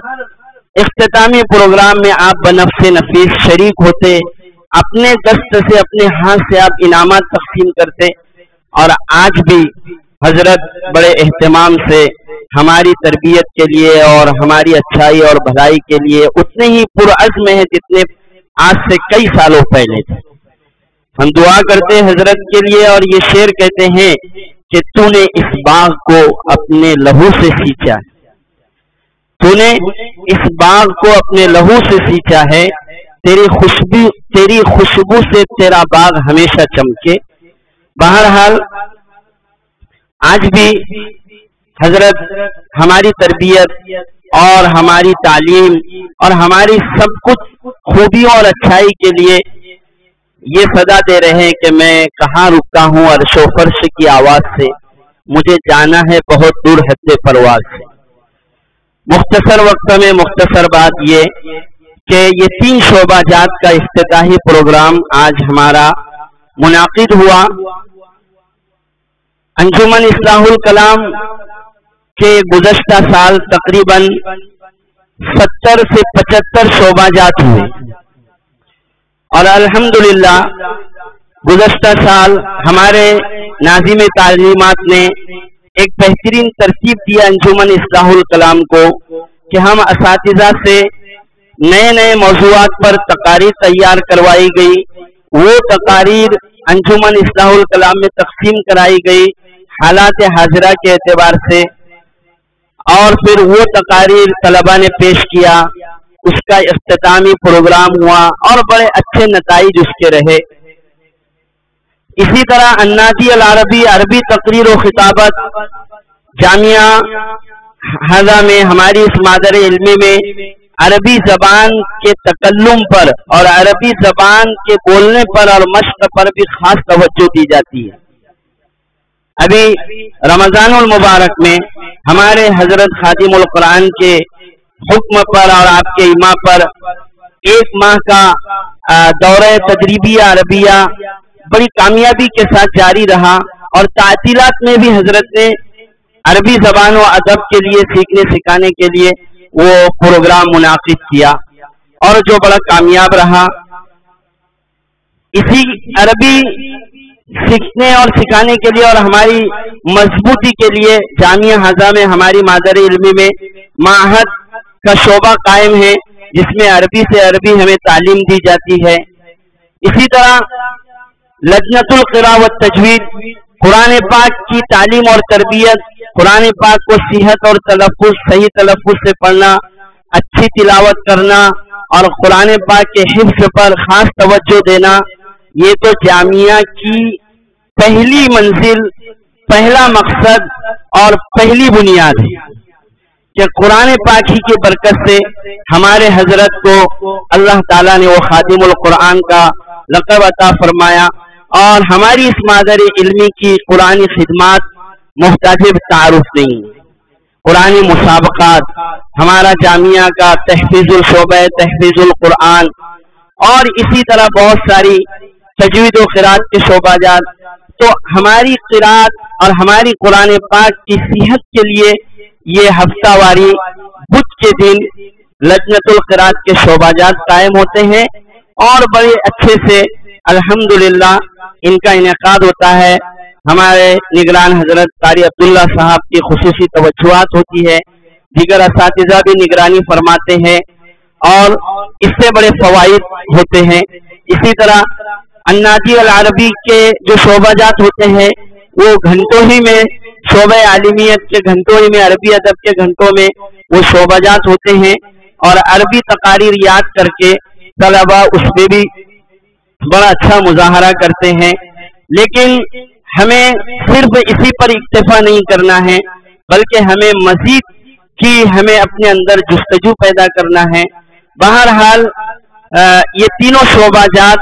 اختتامی پروگرام میں آپ بنفس نفیس شریک ہوتے، اپنے دست سے اپنے ہاتھ سے آپ انعامات تقسیم کرتے، اور آج بھی حضرت بڑے اہتمام سے ہماری تربیت کے لیے اور ہماری اچھائی اور بھلائی کے لیے اتنے ہی پرعزم ہیں جتنے آج سے کئی سالوں پہلے تھے۔ ہم دعا کرتے ہیں حضرت کے لیے، اور یہ شعر کہتے ہیں کہ تو نے اس باغ کو اپنے لہو سے سینچا، تو نے اس باغ کو اپنے لہو سے سینچا ہے، تیری خوشبو سے تیرا باغ ہمیشہ چمکے۔ بہرحال آج بھی حضرت ہماری تربیت اور ہماری تعلیم اور ہماری سب کچھ خوبیوں اور اچھائی کے لیے یہ صدا دے رہے ہیں کہ میں کہاں رکتا ہوں عرش و فرش کی آواز سے، مجھے جانا ہے بہت دور حد پرواز سے۔ مختصر وقت میں مختصر بات یہ کہ یہ 3 شعبہ جات کا افتتاحی پروگرام آج ہمارا منعقد ہوا۔ انجمن اصلاح الکلام کے گزشتہ سال تقریباً 70 سے 75 شعبہ جات ہوئے، اور الحمدللہ گزشتہ سال ہمارے ناظم تعلیمات نے ایک بہترین ترتیب دیا انجمن اصلاح الکلام کو کہ ہم اساتذہ سے نئے نئے موضوعات پر تقاریر تیار کروائی گئی، وہ تقاریر انجمن اصلاح الکلام میں تقسیم کرائی گئی حالات حاضرہ کے اعتبار سے، اور پھر وہ تقاریر طلبہ نے پیش کیا، اس کا اختتامی پروگرام ہوا اور بڑے اچھے نتائج اس کے رہے۔ اسی طرح النادی العربی عربی تقریر و خطابت جامعہ ہذا میں ہماری اس مادر علمی میں عربی زبان کے تکلم پر اور عربی زبان کے بولنے پر اور مشق پر بھی خاص توجہ دی جاتی ہے۔ ابھی رمضان المبارک میں ہمارے حضرت خادم القرآن کے حکم پر اور آپ کے ایما پر 1 ماہ کا دورہ تدریبی عربیہ بڑی کامیابی کے ساتھ جاری رہا، اور تعطیلات میں بھی حضرت نے عربی زبان و ادب کے لیے سیکھنے سکھانے کے لیے وہ پروگرام منعقد کیا، اور جو بڑا کامیاب رہا۔ اسی عربی سیکھنے اور سکھانے کے لیے اور ہماری مضبوطی کے لیے جامعہ ہذا میں ہماری مادر علمی میں معہد کا شعبہ قائم ہے، جس میں عربی سے عربی ہمیں تعلیم دی جاتی ہے۔ اسی طرح لجنت القراء والتجوید قرآن پاک کی تعلیم اور تربیت، قرآن پاک کو صحت اور تلفظ صحیح تلفظ سے پڑھنا، اچھی تلاوت کرنا اور قرآن پاک کے حفظ پر خاص توجہ دینا، یہ تو جامعہ کی پہلی منزل، پہلا مقصد اور پہلی بنیاد ہے کہ قرآن پاک ہی کی برکت سے ہمارے حضرت کو اللہ تعالیٰ نے وہ خادم القرآن کا لقب عطا فرمایا، اور ہماری اس مادر علمی کی قرآنی خدمات محتاج تعارف نہیں۔ قرآنی مسابقات، ہمارا جامعہ کا تحفیظ الشعبہ تحفیظ القرآن، اور اسی طرح بہت ساری تجوید و قرات کے شعبہ جات، تو ہماری قرات اور ہماری قرآن پاک کی صحت کے لیے یہ ہفتہ واری بدھ کے دن لجنت القرات کے شعبہ جات قائم ہوتے ہیں، اور بڑے اچھے سے الحمدللہ ان کا انعقاد ہوتا ہے۔ ہمارے نگران حضرت قاری عبداللہ صاحب کی خصوصی توجہات ہوتی ہے، دیگر اساتذہ بھی نگرانی فرماتے ہیں، اور اس سے بڑے فوائد ہوتے ہیں۔ اسی طرح النادی العربی کے جو شعبہ جات ہوتے ہیں وہ گھنٹوں ہی میں، شعبہ عالمیت کے گھنٹوں ہی میں، عربی ادب کے گھنٹوں میں وہ شعبہ جات ہوتے ہیں، اور عربی تقاریر یاد کر کے طلبا اس پہ بھی بڑا اچھا مظاہرہ کرتے ہیں، لیکن ہمیں صرف اسی پر اکتفا نہیں کرنا ہے، بلکہ ہمیں مزید کی ہمیں اپنے اندر جستجو پیدا کرنا ہے۔ بہرحال یہ تینوں شعبہ جات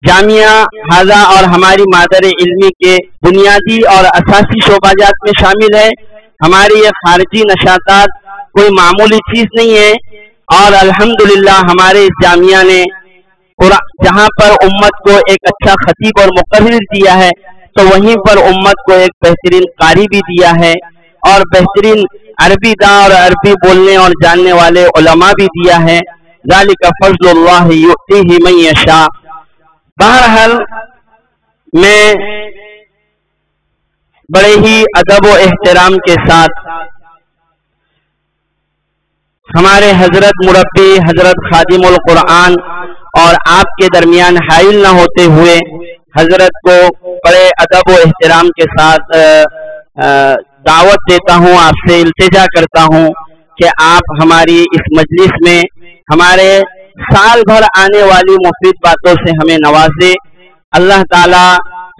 جامعہ ہاذا اور ہماری مادر علمی کے بنیادی اور اساسی شعبہ جات میں شامل ہے۔ ہماری یہ خارجی نشاطات کوئی معمولی چیز نہیں ہے، اور الحمدللہ ہمارے اس جامعہ نے جہاں پر امت کو ایک اچھا خطیب اور مقرر دیا ہے، تو وہیں پر امت کو ایک بہترین قاری بھی دیا ہے، اور بہترین عربی داں اور عربی بولنے اور جاننے والے علماء بھی دیا ہے۔ ذالک فضل اللہ یؤتیہ من یشاء۔ بہرحال میں بڑے ہی ادب و احترام کے ساتھ ہمارے حضرت مربی حضرت خادم القرآن اور آپ کے درمیان حائل نہ ہوتے ہوئے حضرت کو بڑے ادب و احترام کے ساتھ دعوت دیتا ہوں، آپ سے التجا کرتا ہوں کہ آپ ہماری اس مجلس میں ہمارے سال بھر آنے والی مفید باتوں سے ہمیں نوازے۔ اللہ تعالی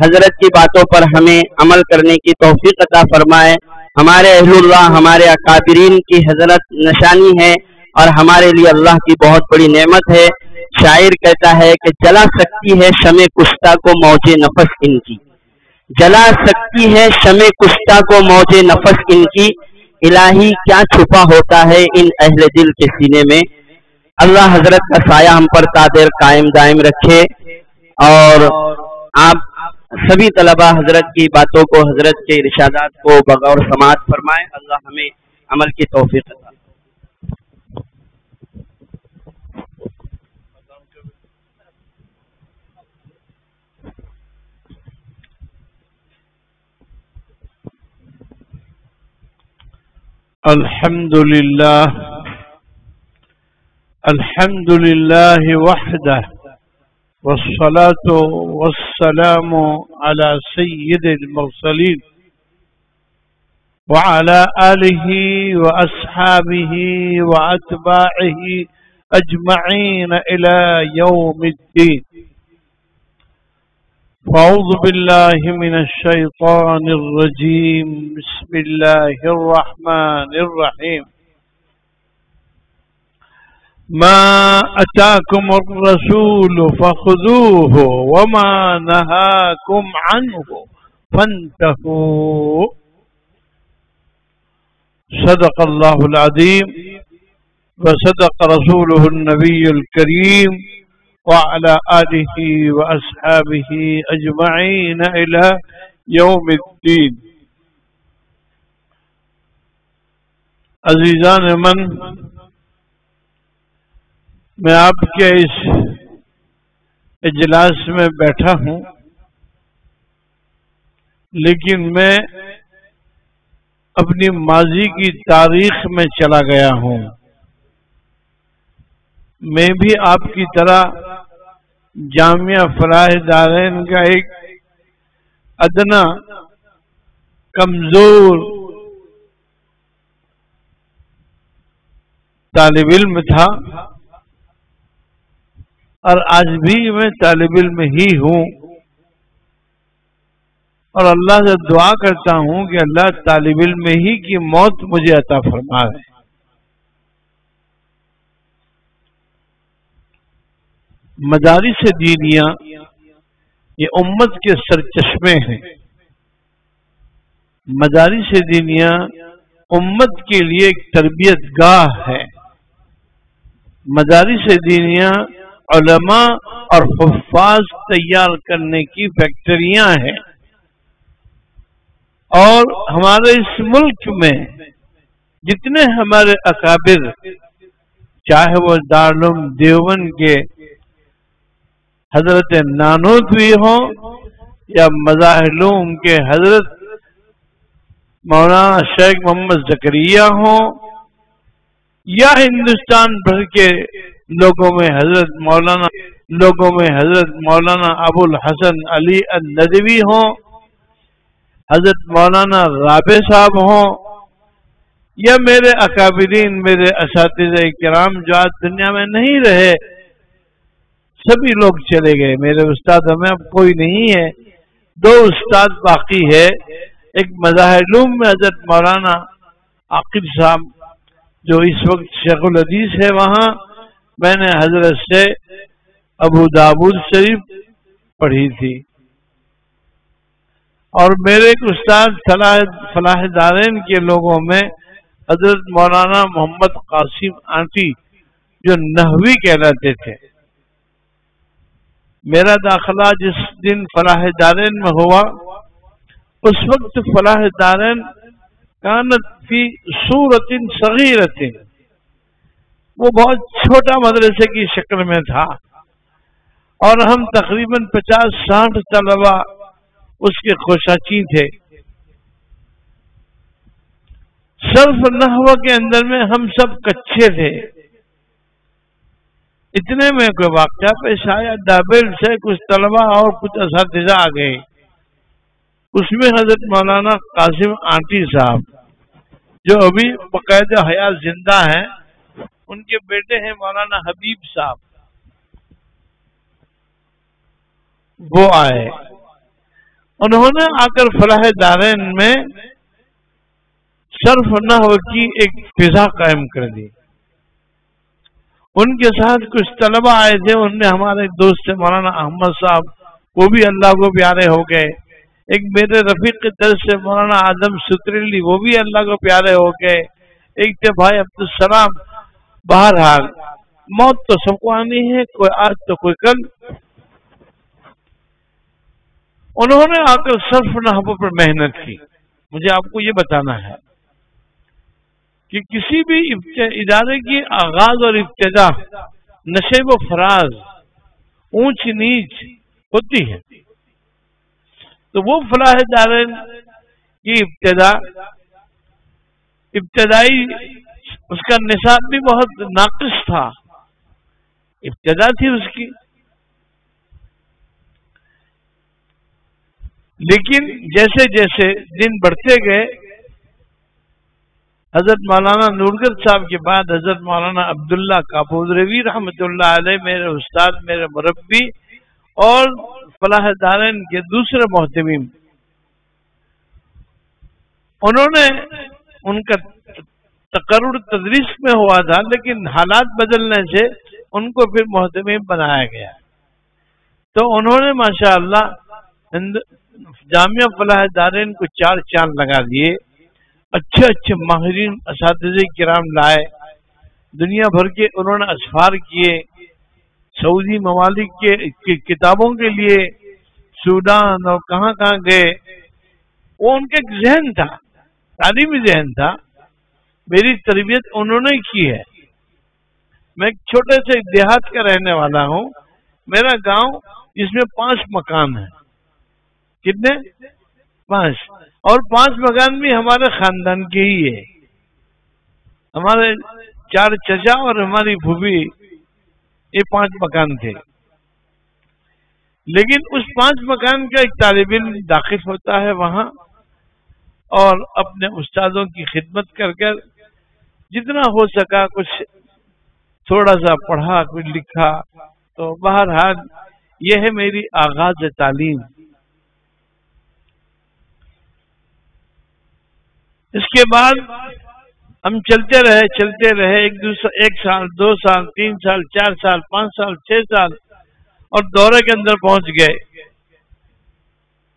حضرت کی باتوں پر ہمیں عمل کرنے کی توفیق عطا فرمائے۔ ہمارے اہل اللہ ہمارے اکابرین کی حضرت نشانی ہے، اور ہمارے لیے اللہ کی بہت بڑی نعمت ہے۔ شاعر کہتا ہے کہ جلا سکتی ہے شمع کشتہ کو موج نفس ان کی، جلا سکتی ہے شمع کشتہ کو موج نفس ان کی، الہی کیا چھپا ہوتا ہے ان اہل دل کے سینے میں۔ اللہ حضرت کا سایہ ہم پر تا دیر قائم دائم رکھے، اور آپ سبھی طلبہ حضرت کی باتوں کو، حضرت کے ارشادات کو بغور سماعت فرمائیں۔ اللہ ہمیں عمل کی توفیق عطا۔ الحمد لله وحده والصلاة والسلام على سيد المرسلين وعلى آله وأصحابه وأتباعه أجمعين إلى يوم الدين۔ فأعوذ بالله من الشيطان الرجيم، بسم الله الرحمن الرحيم۔ ما أتاكم الرسول فخذوه وما نهاكم عنه فانتهوا۔ صدق الله العظيم وصدق رسوله النبي الكريم وعلى آله وأصحابه أجمعين إلى يوم الدين۔ عزیزان من، میں آپ کے اس اجلاس میں بیٹھا ہوں، لیکن میں اپنی ماضی کی تاریخ میں چلا گیا ہوں۔ میں بھی آپ کی طرح جامعہ فلاح دارین کا ایک ادنا کمزور طالب علم تھا، اور آج بھی میں طالب علم ہی ہوں، اور اللہ سے دعا کرتا ہوں کہ اللہ طالب علم ہی کی موت مجھے عطا فرمائے۔ مدارس دینیہ یہ امت کے سرچشمے ہیں۔ مدارس دینیہ امت کے لیے ایک تربیت گاہ ہے۔ مدارس دینیہ علماء اور حفاظ تیار کرنے کی فیکٹریاں ہیں، اور ہمارے اس ملک میں جتنے ہمارے اکابر، چاہے وہ دارالعلوم دیوبند کے حضرت نانوتوی ہوں یا مظاہرعلوم کے حضرت مولانا شیخ محمد زکریا ہوں، یا ہندوستان بھر کے لوگوں میں حضرت مولانا ابو الحسن علی الندوی ہوں، حضرت مولانا رابع صاحب ہوں، یا میرے اکابرین، میرے اساتذہ کرام جو آج دنیا میں نہیں رہے، سبھی لوگ چلے گئے، میرے استادوں میں اب کوئی نہیں ہے، 2 استاد باقی ہے۔ ایک مظاہر علوم میں حضرت مولانا عاقب صاحب جو اس وقت شیخ الحدیث ہے وہاں، میں نے حضرت سے ابو داود شریف پڑھی تھی، اور میرے ایک استاد فلاح دارین کے لوگوں میں حضرت مولانا محمد قاسم آنٹی جو نحوی کہلاتے تھے۔ میرا داخلہ جس دن فلاح دارین میں ہوا، اس وقت فلاح دارین کانت فی صورت صغیرۃ، وہ بہت چھوٹا مدرسے کی شکل میں تھا، اور ہم تقریباً 50-60 طلبہ اس کے کوشاچی تھے۔ صرف نحو کے اندر میں ہم سب کچے تھے۔ اتنے میں کوئی واقعہ پیش آیا، دابل سے کچھ طلبہ اور کچھ اساتذہ آ گئے، اس میں حضرت مولانا قاسم آنٹی صاحب جو ابھی باقاعدہ حیات زندہ ہیں، ان کے بیٹے ہیں مولانا حبیب صاحب، وہ آئے۔ انہوں نے آ کر فلاح دارین میں صرف نحو کی ایک فضا قائم کر دی۔ ان کے ساتھ کچھ طلبہ آئے تھے، ان میں ہمارے دوست مولانا احمد صاحب، وہ بھی اللہ کو پیارے ہو گئے۔ ایک میرے رفیق کے درس سے مولانا آدم ستریلی، وہ بھی اللہ کو پیارے ہو گئے۔ ایک تھے بھائی عبدالسلام۔ بہرحال موت تو سب کو آنی ہے، کوئی آج تو کوئی کل۔ انہوں نے آ کر صرف نحو پر محنت کی۔ مجھے آپ کو یہ بتانا ہے کہ کسی بھی ادارے کی آغاز اور ابتدا نشیب و فراز، اونچ نیچ ہوتی ہے، تو وہ فلاح دارین کی ابتدائی اس کا نصاب بھی بہت ناقص تھا، ابتدا تھی اس کی، لیکن جیسے جیسے دن بڑھتے گئے، حضرت مولانا نورگل صاحب کے بعد حضرت مولانا عبداللہ کاپودروی رحمۃ اللہ علیہ، میرے استاد، میرے مربی اور فلاح دارین کے دوسرے محتمیم، انہوں نے ان کا تقرر تدریس میں ہوا تھا، لیکن حالات بدلنے سے ان کو پھر محتمیم بنایا گیا۔ تو انہوں نے ماشاءاللہ جامعہ فلاح دارین کو 4 چاند لگا دیے، اچھے اچھے ماہرین اساتذہ کرام لائے، دنیا بھر کے انہوں نے اسفار کیے، سعودی ممالک کے کتابوں کے لیے سوڈان اور کہاں کہاں گئے۔ وہ ان کا ایک ذہن تھا، تعلیمی ذہن تھا۔ میری تربیت انہوں نے کی ہے۔ میں ایک چھوٹے سے دیہات کا رہنے والا ہوں، میرا گاؤں جس میں 5 مکان ہیں۔ کتنے؟ 5، اور 5 مکان بھی ہمارے خاندان کے ہی ہے۔ ہمارے 4 چچا اور ہماری پھوپھی، یہ 5 مکان تھے۔ لیکن اس 5 مکان کا ایک طالب علم داخل ہوتا ہے وہاں، اور اپنے استادوں کی خدمت کر کر جتنا ہو سکا کچھ تھوڑا سا پڑھا، کچھ لکھا۔ تو بہرحال یہ ہے میری آغاز تعلیم۔ اس کے بعد ہم چلتے رہے 1 سال، 2 سال، 3 سال، 4 سال، 5 سال، 6 سال، اور دورے کے اندر پہنچ گئے۔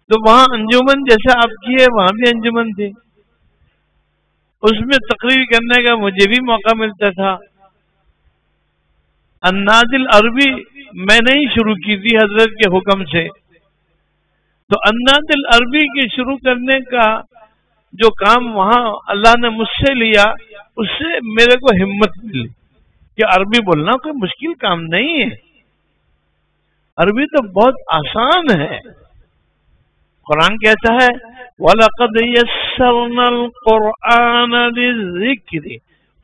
تو وہاں انجمن جیسے آپ کی ہے، وہاں بھی انجمن تھی، اس میں تقریر کرنے کا مجھے بھی موقع ملتا تھا۔ النادل عربی میں نے ہی شروع کی تھی حضرت کے حکم سے، تو النادل عربی کے شروع کرنے کا جو کام وہاں اللہ نے مجھ سے لیا، اس سے میرے کو ہمت ملی کہ عربی بولنا کوئی مشکل کام نہیں ہے، عربی تو بہت آسان ہے۔ قرآن کہتا ہے وَلَقَدْ يَسَّرْنَا الْقُرْآنَ لِلذِّكْرِ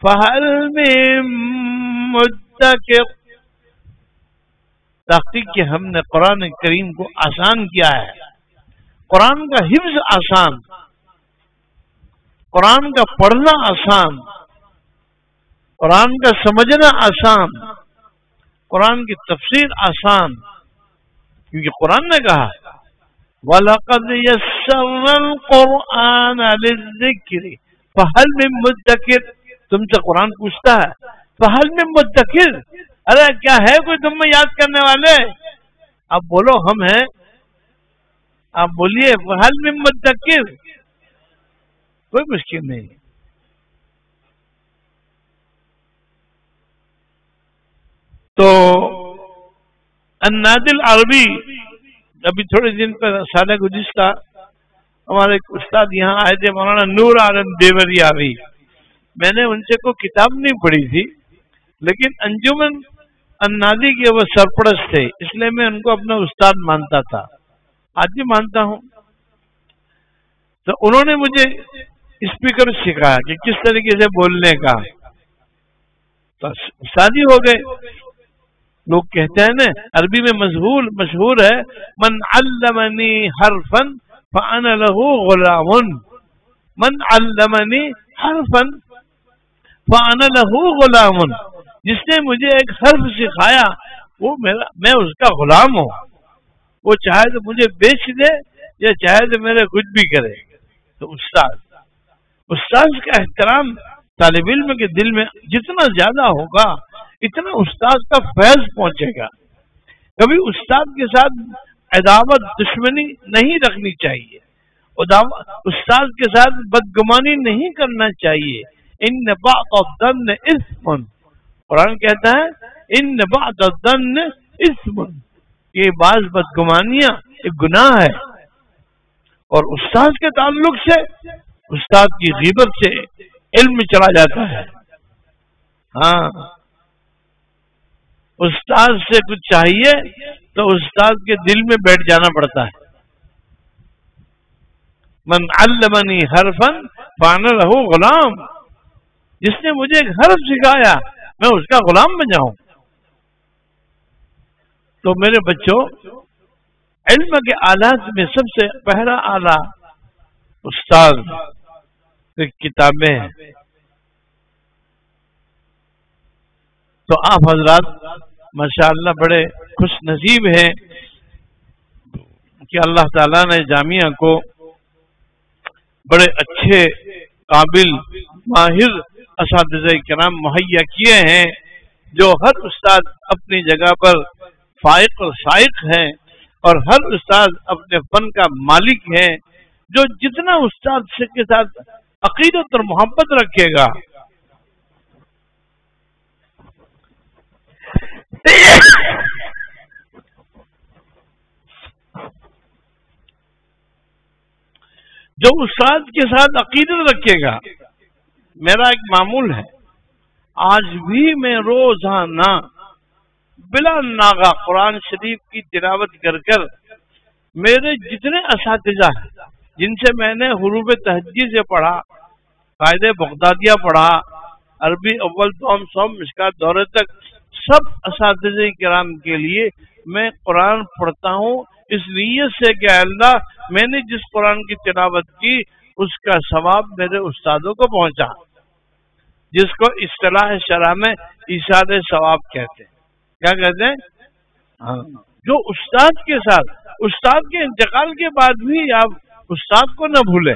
فَهَلْ مِن مُدَّكِرٍ۔ تحقیق کہ ہم نے قرآن کریم کو آسان کیا ہے، قرآن کا حفظ آسان، قرآن کا پڑھنا آسان، قرآن کا سمجھنا آسان، قرآن کی تفسیر آسان، کیونکہ قرآن نے کہا وَلَقَدْ يَسَّرْنَا الْقُرْآنَ لِلذِّكْرِ فَهَلْ مِن مُدَّكِرٍ، تم سے قرآن پوچھتا ہے فَهَلْ مِن مُدَّكِرٍ، ارے کیا ہے کوئی تم میں یاد کرنے والے؟ اب بولو ہم ہیں، آپ بولیے فَهَلْ مِن مُدَّكِرٍ، کوئی مشکل نہیں۔ تو النادل عربی ابھی تھوڑے دن پر سال گزشتہ ہمارے استاد یہاں آئے تھے، مولانا نور عالم دیوریاوی، میں نے ان سے کوئی کتاب نہیں پڑھی تھی، لیکن انجمن النادی کے وہ سرپرست تھے، اس لیے میں ان کو اپنا استاد مانتا تھا، آج بھی مانتا ہوں۔ تو انہوں نے مجھے اسپیکر سکھایا کہ کس طریقے سے بولنے کا، تو استاد ہی ہو گئے۔ لوگ کہتے ہیں نا عربی میں مشہور ہے من علمنی حرفا فانا له غلام، من علمنی حرفا فانا له غلام، جس نے مجھے ایک حرف سکھایا وہ میں اس کا غلام ہوں، وہ چاہے تو مجھے بیچ دے یا چاہے تو میرے کچھ بھی کرے۔ تو استاد کا احترام طالب علم کے دل میں جتنا زیادہ ہوگا اتنا استاد کا فیض پہنچے گا۔ کبھی استاد کے ساتھ عداوت دشمنی نہیں رکھنی چاہیے، استاد کے ساتھ بدگمانی نہیں کرنا چاہیے۔ ان بعض الظن اثم، قرآن کہتا ہے ان بعض الظن اثم، یہ بعض بدگمانیاں ایک گناہ ہے۔ اور استاد کے تعلق سے استاد کی غیبت سے علم چلا جاتا ہے۔ ہاں، استاد سے کچھ چاہیے تو استاد کے دل میں بیٹھ جانا پڑتا ہے۔ من علمنی حرفا فانا له غلام، جس نے مجھے ایک حرف سکھایا میں اس کا غلام بن جاؤں۔ تو میرے بچوں، علم کے آلات میں سب سے پہلا آلہ استاد کی کتابیں ہیں۔ تو آپ حضرات ماشاءاللہ بڑے خوش نصیب ہیں کہ اللہ تعالیٰ نے جامعہ کو بڑے اچھے قابل ماہر اساتذہ کرام مہیا کیے ہیں، جو ہر استاد اپنی جگہ پر فائق اور سائق ہیں، اور ہر استاد اپنے فن کا مالک ہے۔ جو جتنا استاد سے کے ساتھ عقیدت اور محبت رکھے گا جو استاد کے ساتھ عقیدت رکھے گا، میرا ایک معمول ہے، آج بھی میں روزانہ بلا ناغہ قرآن شریف کی تلاوت کر میرے جتنے اساتذہ ہیں جن سے میں نے حروف تہجی سے پڑھا، قاعدہ بغدادیہ پڑھا، عربی اول دوم سوم مشکات دورے تک، سب اساتذہ کرام کے لیے میں قرآن پڑھتا ہوں، اس نیت سے کہ اللہ میں نے جس قرآن کی تلاوت کی اس کا ثواب میرے استادوں کو پہنچا، جس کو اصطلاح شرح میں ایصال ثواب کہتے ہیں۔ کیا کہتے ہیں؟ جو استاد کے ساتھ، استاد کے انتقال کے بعد بھی آپ استاد کو نہ بھولیں،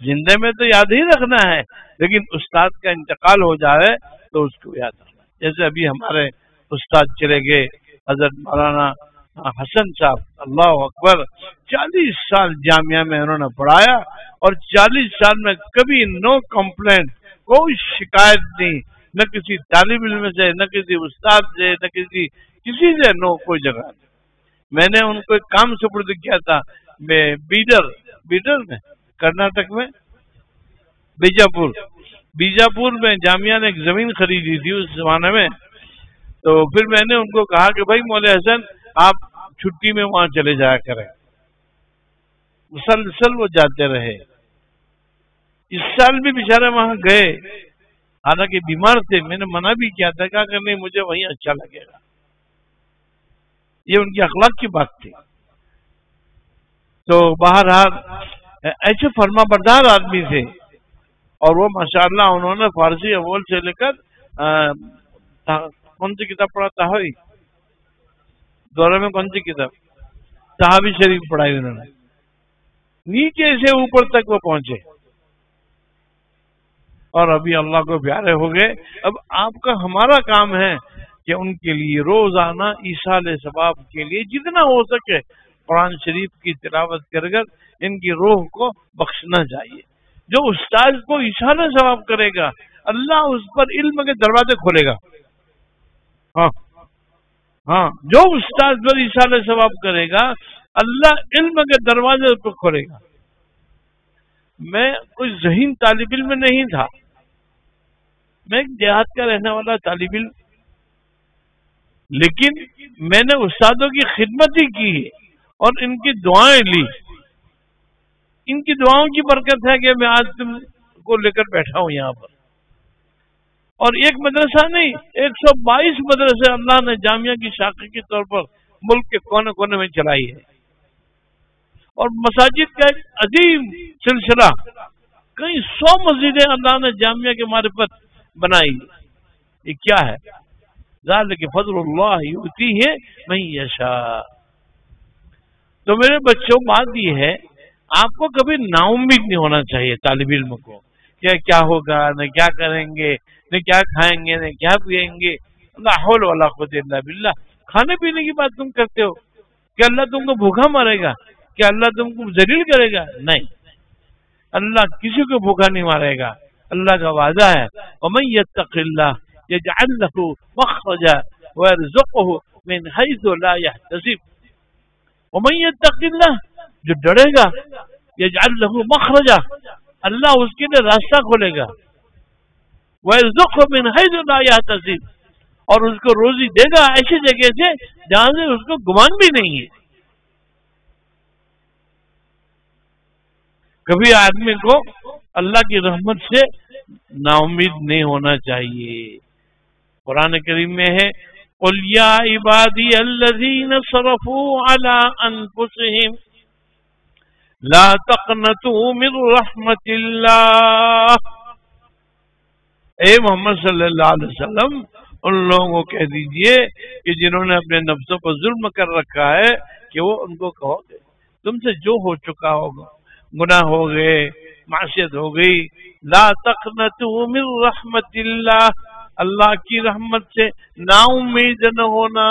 زندے میں تو یاد ہی رکھنا ہے، لیکن استاد کا انتقال ہو جائے تو اس کو یاد رکھنا۔ جیسے ابھی ہمارے استاد چلے گئے حضرت مولانا حسن صاحب، اللہ اکبر، 40 سال جامعہ میں انہوں نے پڑھایا، اور 40 سال میں کبھی نو کمپلینٹ، کوئی شکایت نہیں، نہ کسی طالب علم سے، نہ کسی استاد سے، نہ کسی سے، نو، کوئی جگہ نہیں۔ میں نے ان کو ایک کام سپرد کیا تھا، میں بیڈر میں کرناٹک میں بیجاپور میں جامعہ نے ایک زمین خریدی تھی اس زمانے میں، تو پھر میں نے ان کو کہا کہ بھائی مولوی حسن آپ چھٹی میں وہاں چلے جایا کریں، مسلسل وہ جاتے رہے۔ اس سال بھی بیچارے وہاں گئے، حالانکہ بیمار تھے، میں نے منع بھی کیا تھا، کہا کہ نہیں مجھے وہیں اچھا لگے گا، یہ ان کی اخلاق کی بات تھی۔ تو بہرحال ایسے فرما بردار آدمی تھے، اور وہ ماشاءاللہ انہوں نے فارسی اول سے لے کر کون سی کتاب پڑھا؟ دورے میں کون سی کتاب؟ صحابی شریف پڑھائی انہوں نے، نیچے سے اوپر تک وہ پہنچے اور ابھی اللہ کو پیارے ہو گئے۔ اب آپ کا ہمارا کام ہے کہ ان کے لیے روزانہ ایصال ثواب کے لیے جتنا ہو سکے قرآن شریف کی تلاوت کر کر ان کی روح کو بخشنا چاہیے۔ جو استاد کو ایصال ثواب کرے گا اللہ اس پر علم کے دروازے کھولے گا۔ ہاں جو استاد پر ایصال ثواب کرے گا اللہ علم کے دروازے کو کھولے گا۔ میں کوئی ذہین طالب علم نہیں تھا، میں ایک دیہات کا رہنے والا طالب علم، لیکن میں نے استادوں کی خدمت ہی کی اور ان کی دعائیں لی۔ ان کی دعاؤں کی برکت ہے کہ میں آج تم کو لے کر بیٹھا ہوں یہاں پر۔ اور ایک مدرسہ نہیں، 122 مدرسے اللہ نے جامعہ کی شاخے کے طور پر ملک کے کونے کونے میں چلائی ہے، اور مساجد کا ایک عظیم سلسلہ، کئی 100 مسجدیں اللہ نے جامعہ کے معرفت بنائی۔ یہ کیا ہے؟ ذالک فضل اللہ یؤتیہ من یشاء۔ تو میرے بچوں بات یہ ہے، آپ کو کبھی نا امید نہیں ہونا چاہیے طالب علم کو کہ کیا ہوگا، نہ کیا کریں گے، نہ کیا کھائیں گے، نہ کیا پیئیں گے۔ لا حول ولا قوت الا باللہ۔ کھانے پینے کی بات تم کرتے ہو کہ اللہ تم کو بھوکا مارے گا، کہ اللہ تم کو ذلیل کرے گا؟ نہیں، اللہ کسی کو بھوکا نہیں مارے گا۔ اللہ کا وعدہ ہے وَمَن يَتَّقِ اللَّهَ يَجْعَلْ لَهُ مَخْرَجًا وَيَرْزُقْهُ مِنْ حَيْثُ لَا يَحْتَسِبُ۔ وَمَن يَتَّقِ اللَّهَ، جو ڈرے گا، يَجْعَلْ لَهُ مَخْرَجًا، اللہ اس کے لیے راستہ کھولے گا، وَيَرْزُقْهُ مِنْ حَيْثُ لَا يَحْتَسِبُ، اور اس کو روزی دے گا ایسی جگہ سے جہاں سے اس کو گمان بھی نہیں ہے۔ کبھی آدمی کو اللہ کی رحمت سے نا امید نہیں ہونا چاہیے۔ قرآن کریم میں ہے قُلْ يَا عِبَادِيَ الَّذِينَ صَرَفُوا عَلَىٰ أَنفُسِهِمْ لَا تَقْنَطُوا مِن رَحْمَةِ اللَّهِ۔ اے محمد صلی اللہ علیہ وسلم ان لوگوں کو کہہ دیجئے کہ جنہوں نے اپنے نفسوں پر ظلم کر رکھا ہے کہ وہ ان کو کہو گے تم سے جو ہو چکا ہوگا، گناہ ہو گئے، معصیت ہو گئی، لا تقنطوا من رحمت اللہ، اللہ کی رحمت سے نا امید نہ ہونا۔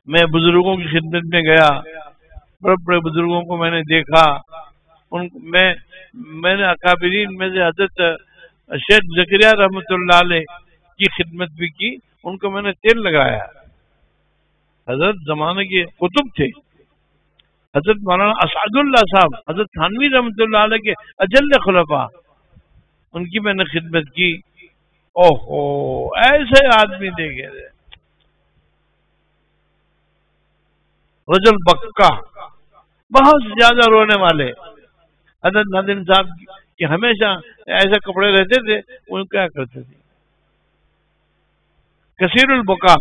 میں بزرگوں کی خدمت میں گیا، بڑے بڑے بزرگوں کو میں نے دیکھا، میں نے اکابرین میں سے حضرت شیخ زکریا رحمۃ اللہ علیہ کی خدمت بھی کی، ان کو میں نے تیل لگایا۔ حضرت زمانے کے قطب تھے، حضرت مولانا اسعد اللہ صاحب، حضرت تھانوی رحمۃ اللہ علیہ کے اجل خلفاء، ان کی میں نے خدمت کی۔ اوہو ایسے آدمی دیکھے تھے، رجل بکا، بہت زیادہ رونے والے۔ حضرت ناظم صاحب کہ ہمیشہ ایسے کپڑے رہتے تھے، وہ کیا کرتے تھے، کثیر البکا۔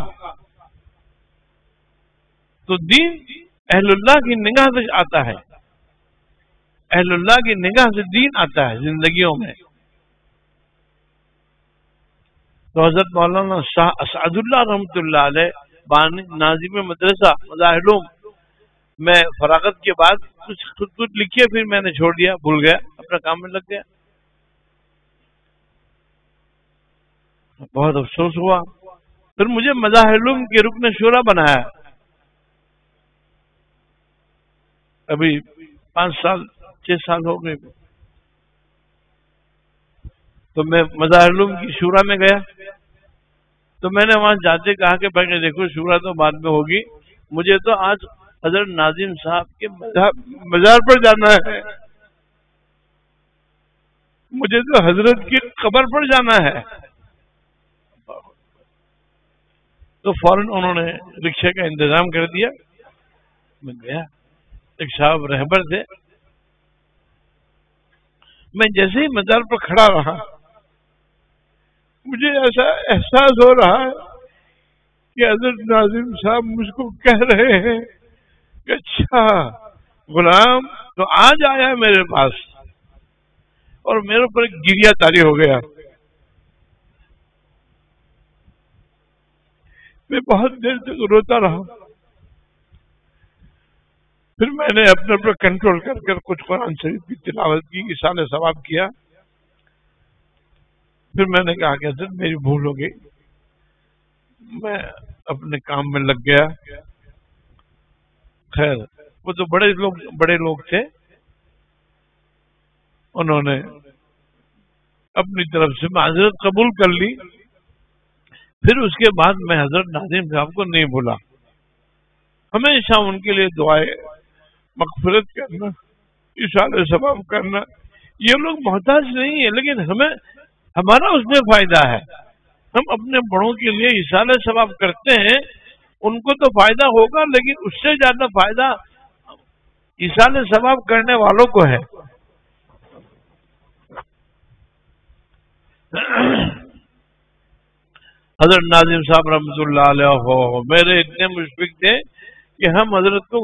تو دین اہل اللہ کی نگاہ سے آتا ہے، اہل اللہ کی نگاہ سے دین آتا ہے زندگیوں میں۔ تو حضرت مولانا شاہ اسعد اللہ رحمۃ اللہ علیہ بانی ناظم مدرسہ مظاہر، میں فراغت کے بعد کچھ خود لکھے، پھر میں نے چھوڑ دیا، بھول گیا، اپنا کام میں لگ گیا۔ بہت افسوس ہوا، پھر مجھے مظاہر العلوم کے رکن شورا بنایا۔ ابھی 5 سال 6 سال ہو گئے، تو میں مظاہر العلوم کی شورا میں گیا، تو میں نے وہاں جاتے کہا کہ بھائی دیکھو شورا تو بعد میں ہوگی، مجھے تو آج حضرت ناظم صاحب کے مزار پر جانا ہے، مجھے تو حضرت کی قبر پر جانا ہے۔ تو فوراً انہوں نے رکشے کا انتظام کر دیا، میں گیا، ایک صاحب رہبر تھے، میں جیسے ہی مزار پر کھڑا رہا مجھے ایسا احساس ہو رہا ہے کہ حضرت ناظم صاحب مجھ کو کہہ رہے ہیں کہ اچھا غلام تو آج آیا میرے پاس، اور میرے اوپر ایک گریہ طاری ہو گیا۔ میں بہت دیر تک روتا رہا. پھر میں نے اپنے پر کنٹرول کر کر کچھ قرآن شریف کی تلاوت کی، ایصال ثواب کیا. پھر میں نے کہا کہ حضرت میری بھول ہو گئی، میں اپنے کام میں لگ گیا. خیر وہ تو بڑے لوگ تھے، انہوں نے اپنی طرف سے معذرت قبول کر لی. پھر اس کے بعد میں حضرت ناظم صاحب کو نہیں بھولا. ہمیشہ ان کے لیے دعائیں مغفرت کرنا، ایصال ثواب کرنا. یہ لوگ محتاج نہیں ہیں، لیکن ہمارا اس میں فائدہ ہے. ہم اپنے بڑوں کے لیے ایصال ثواب کرتے ہیں، ان کو تو فائدہ ہوگا، لیکن اس سے زیادہ فائدہ ایصال ثواب کرنے والوں کو ہے. حضرت ناظم صاحب رحمۃ اللہ علیہ میرے اتنے مشفق تھے کہ ہم حضرت کو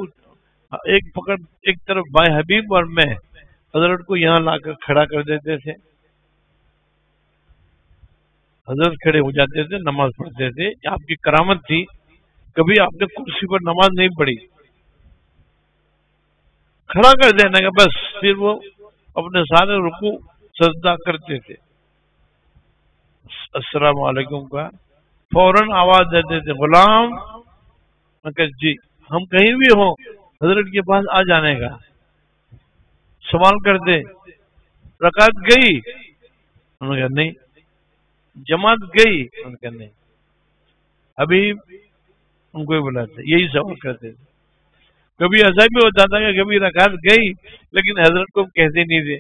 ایک طرف بھائی حبیب اور میں حضرت کو یہاں لا کر کھڑا کر دیتے تھے. حضرت کھڑے ہو جاتے تھے، نماز پڑھتے تھے. آپ کی کرامت تھی، کبھی آپ نے کرسی پر نماز نہیں پڑھی، کھڑا کر دینے کا بس. پھر وہ اپنے سارے رکوع سجدہ کرتے تھے. السلام علیکم کا فوراً آواز دیتے تھے، غلام. میں کہ جی. ہم کہیں بھی ہوں حضرت کے پاس آ جانے کا. سوال کرتے، رکعت گئی؟ انہوں نے کہا نہیں. جماعت گئی؟ انہوں نے کہا نہیں. ابھی ان کو ہی بلاتے، یہی سوال کرتے تھے. کبھی ایسا بھی ہوتا تھا کہ کبھی رکعت گئی لیکن حضرت کو کہتے نہیں تھے،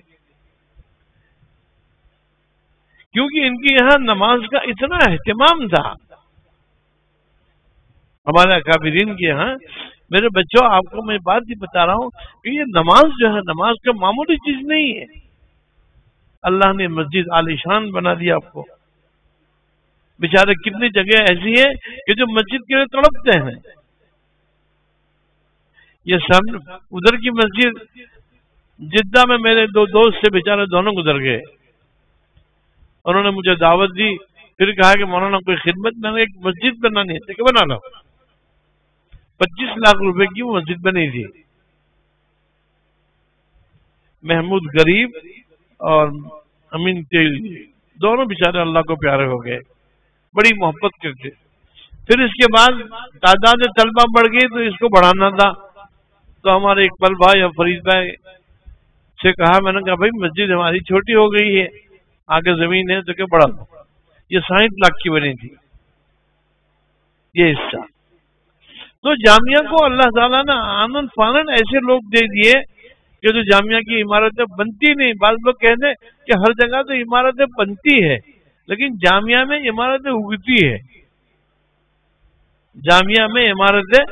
کیونکہ ان کی یہاں نماز کا اتنا اہتمام تھا. ہمارے اکابرین کے یہاں، میرے بچوں آپ کو میں بات ہی بتا رہا ہوں کہ یہ نماز جو ہے، نماز کا معمولی چیز نہیں ہے. اللہ نے مسجد عالیشان بنا دیا آپ کو. بیچارے کتنی جگہ ایسی ہیں کہ جو مسجد کے لیے تڑپتے ہیں. یہ سب ادھر کی مسجد جدہ میں میرے دو دوست سے بیچارے دونوں گزر گئے. انہوں نے مجھے دعوت دی، پھر کہا کہ مولانا کوئی خدمت، میں نے ایک مسجد بنانی ہے کہ بنا لو. 25 لاکھ روپے کی وہ مسجد بنی تھی. محمود غریب اور امین تیل دونوں بیچارے اللہ کو پیارے ہو گئے، بڑی محبت کرتے. پھر اس کے بعد تعداد طلبہ بڑھ گئی تو اس کو بڑھانا تھا. تو ہمارے اقبال بھائی اور فرید بھائی سے کہا، میں نے کہا بھائی مسجد ہماری چھوٹی ہو گئی ہے، آگے زمین ہے تو کہ بڑھا دو. یہ 60 لاکھ کی بنی تھی یہ حصہ. تو جامعہ کو اللہ تعالیٰ نے آنن فانن ایسے لوگ دے دیے کہ جو جامعہ کی عمارتیں بنتی نہیں. بعض لوگ کہتے ہیں کہ ہر جگہ تو عمارتیں بنتی ہے، لیکن جامعہ میں عمارتیں اگتی ہے. جامعہ میں عمارتیں،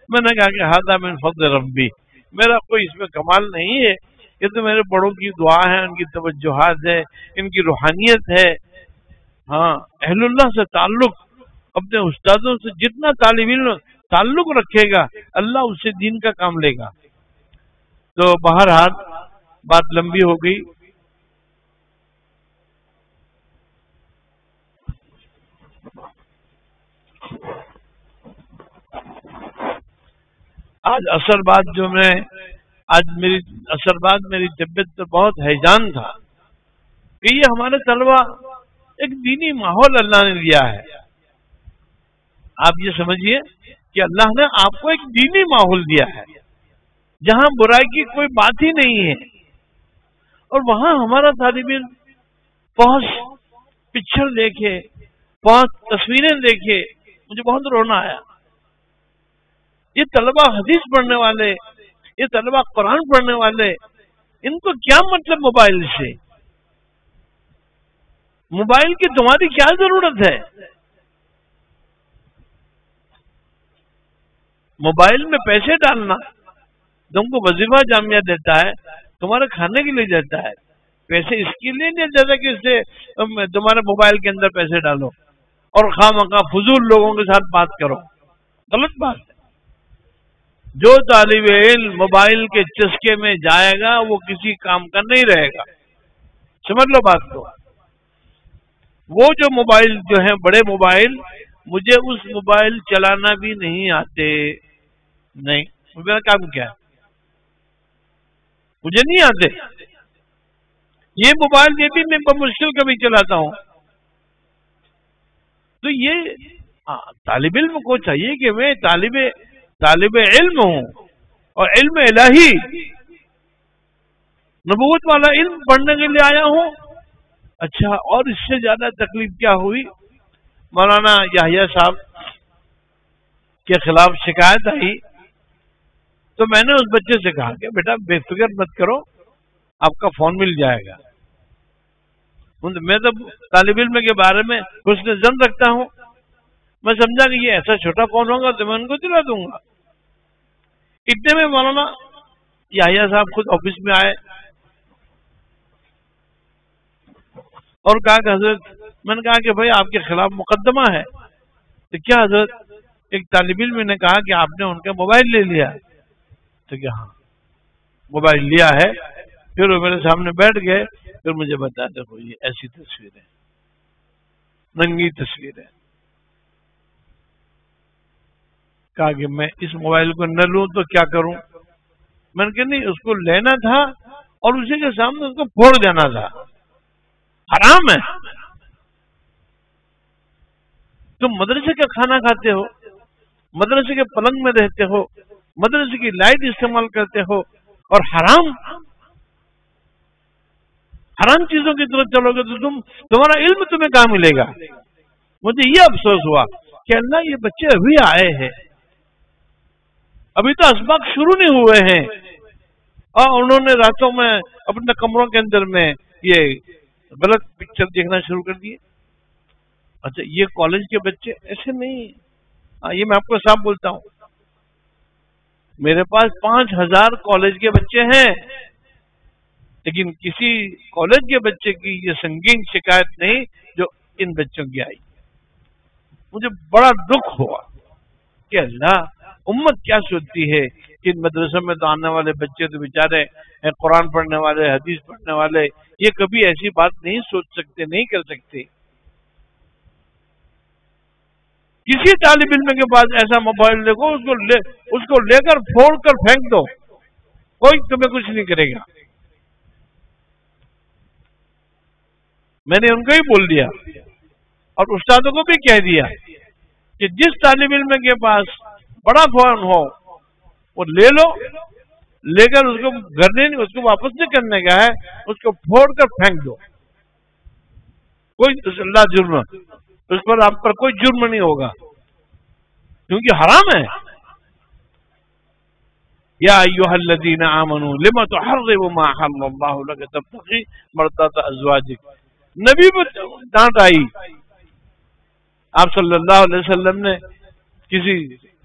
میں نے کہا کہ ہذا من فضل ربی، میرا کوئی اس میں کمال نہیں ہے، یہ تو میرے بڑوں کی دعا ہے، ان کی توجہات ہے، ان کی روحانیت ہے. ہاں، اہل اللہ سے تعلق، اپنے استادوں سے جتنا طالب علم تعلق رکھے گا اللہ اس سے دین کا کام لے گا. تو بہرحال بات لمبی ہو گئی. آج اثر بعد میری طبیعت پر بہت حیران تھا کہ یہ ہمارے طلبہ ایک دینی ماحول اللہ نے دیا ہے. آپ یہ سمجھیے کہ اللہ نے آپ کو ایک دینی ماحول دیا ہے جہاں برائی کی کوئی بات ہی نہیں ہے، اور وہاں ہمارا طالب علم بہت پکچر دیکھے، بہت تصویریں دیکھے، مجھے بہت رونا آیا. یہ طلبہ حدیث پڑھنے والے، یہ طلبہ قرآن پڑھنے والے، ان کو کیا مطلب موبائل سے؟ موبائل کی تمہاری کیا ضرورت ہے؟ موبائل میں پیسے ڈالنا، تم کو وظیفہ جامعہ دیتا ہے، تمہارے کھانے کے لیے دیتا ہے، پیسے اس کے لیے نہیں دیتا کہ اس سے تمہارے موبائل کے اندر پیسے ڈالو اور خواہ مخواہ فضول لوگوں کے ساتھ بات کرو. غلط بات ہے. جو طالب علم موبائل کے چسکے میں جائے گا وہ کسی کام کا نہیں رہے گا. سمجھ لو بات کو. وہ جو موبائل جو ہے بڑے موبائل، مجھے اس موبائل چلانا بھی نہیں آتے. نہیں، میرا کام کیا ہے؟ مجھے نہیں آتے. یہ موبائل یہ بھی میں بمشکل کبھی چلاتا ہوں. تو یہ طالب علم کو چاہیے کہ میں طالب علم ہوں اور علم الہی نبوت والا علم پڑھنے کے لیے آیا ہوں. اچھا، اور اس سے زیادہ تکلیف کیا ہوئی؟ مولانا یحییٰ صاحب کے خلاف شکایت آئی تو میں نے اس بچے سے کہا کہ بیٹا بے فکر مت کرو، آپ کا فون مل جائے گا. میں تو طالب علم کے بارے میں حسن ظن رکھتا ہوں. میں سمجھا کہ یہ ایسا چھوٹا فون ہوگا تو میں ان کو دلا دوں گا. اتنے میں مولانا یحییٰ صاحب خود آفس میں آئے اور کہا کہ حضرت، میں نے کہا کہ بھائی آپ کے خلاف مقدمہ ہے. تو کیا حضرت؟ ایک طالب علم نے کہا کہ آپ نے ان کا موبائل لے لیا. تو کیا ہاں موبائل لیا ہے. پھر وہ میرے سامنے بیٹھ گئے، پھر مجھے بتا دیکھو یہ ایسی تصویر ہے، ننگی تصویر ہے. کہا کہ میں اس موبائل کو نہ لوں تو کیا کروں؟ میں نے کہا نہیں، اس کو لینا تھا اور اسی کے سامنے اس کو پھوڑ دینا تھا. حرام ہے. تم مدرسے کا کھانا کھاتے ہو، مدرسے کے پلنگ میں رہتے ہو، مدرسے کی لائٹ استعمال کرتے ہو، اور حرام چیزوں کی طرف چلو گے تو تمہارا علم تمہیں کہاں ملے گا؟ مجھے یہ افسوس ہوا کہ اللہ یہ بچے ابھی آئے ہیں، ابھی تو اسباق شروع نہیں ہوئے ہیں، اور انہوں نے راتوں میں اپنے کمروں کے اندر میں یہ غلط پکچر دیکھنا شروع کر دیے. اچھا، یہ کالج کے بچے ایسے نہیں. یہ میں آپ کو صاف بولتا ہوں، میرے پاس 5000 کالج کے بچے ہیں، لیکن کسی کالج کے بچے کی یہ سنگین شکایت نہیں جو ان بچوں کی آئی. مجھے بڑا دکھ ہوا کہ اللہ امت کیا سوچتی ہے کہ ان مدرسوں میں تو آنے والے بچے تو بیچارے قرآن پڑھنے والے، حدیث پڑھنے والے، یہ کبھی ایسی بات نہیں سوچ سکتے، نہیں کر سکتے. کسی طالب علم کے پاس ایسا موبائل دیکھو، اس کو لے کر پھوڑ کر پھینک دو، کوئی تمہیں کچھ نہیں کرے گا. میں نے ان کو ہی بول دیا اور استادوں کو بھی کہہ دیا کہ جس طالب علم کے پاس بڑا فون ہو وہ لے لو، لے کر اس کو گھر نہیں، اس کو واپس نہیں کرنے کا ہے، اس کو پھوڑ کر پھینک دو. کوئی اللہ جرم، اس پر آپ پر کوئی جرم نہیں ہوگا، کیونکہ حرام ہے. یا ایھا الذین آمنوا لم تحرموا ما حرم اللہ لک تبتغی مرضات ازواجک. نبی پر ڈانٹ آئی. آپ صلی اللہ علیہ وسلم نے کسی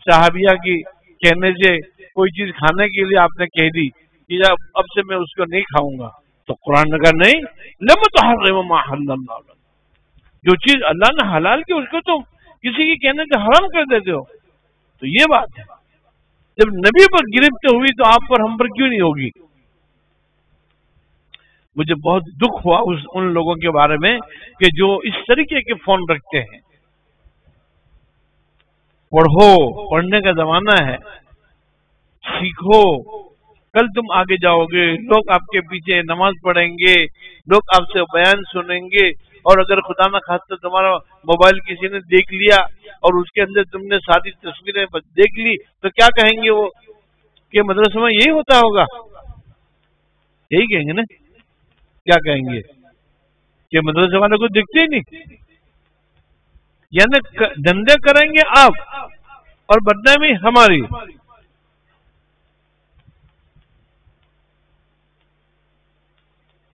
صحابیہ کی کہنے سے کوئی چیز کھانے کے لیے آپ نے کہہ دی کہ اب سے میں اس کو نہیں کھاؤں گا، تو قرآن نے کہا نہیں، لم تحرموا ما حرم اللہ لک. جو چیز اللہ نے حلال کی اس کو تم کسی کی کہنے سے حرام کر دیتے ہو. تو یہ بات ہے، جب نبی پر گرفت ہوئی تو آپ پر ہم پر کیوں نہیں ہوگی؟ مجھے بہت دکھ ہوا ان لوگوں کے بارے میں کہ جو اس طریقے کے فون رکھتے ہیں. پڑھو، پڑھنے کا زمانہ ہے، سیکھو. کل تم آگے جاؤ گے، لوگ آپ کے پیچھے نماز پڑھیں گے، لوگ آپ سے بیان سنیں گے، اور اگر خدا نہ خواستہ تمہارا موبائل کسی نے دیکھ لیا اور اس کے اندر تم نے ساری تصویریں دیکھ لی تو کیا کہیں گے وہ کہ مدرسے میں یہی ہوتا ہوگا؟ یہی کہیں گے نا. کیا کہیں گے کہ مدرسے والے کو دکھتے ہی نہیں. یعنی دھندے کریں گے آپ اور بدنامی ہماری.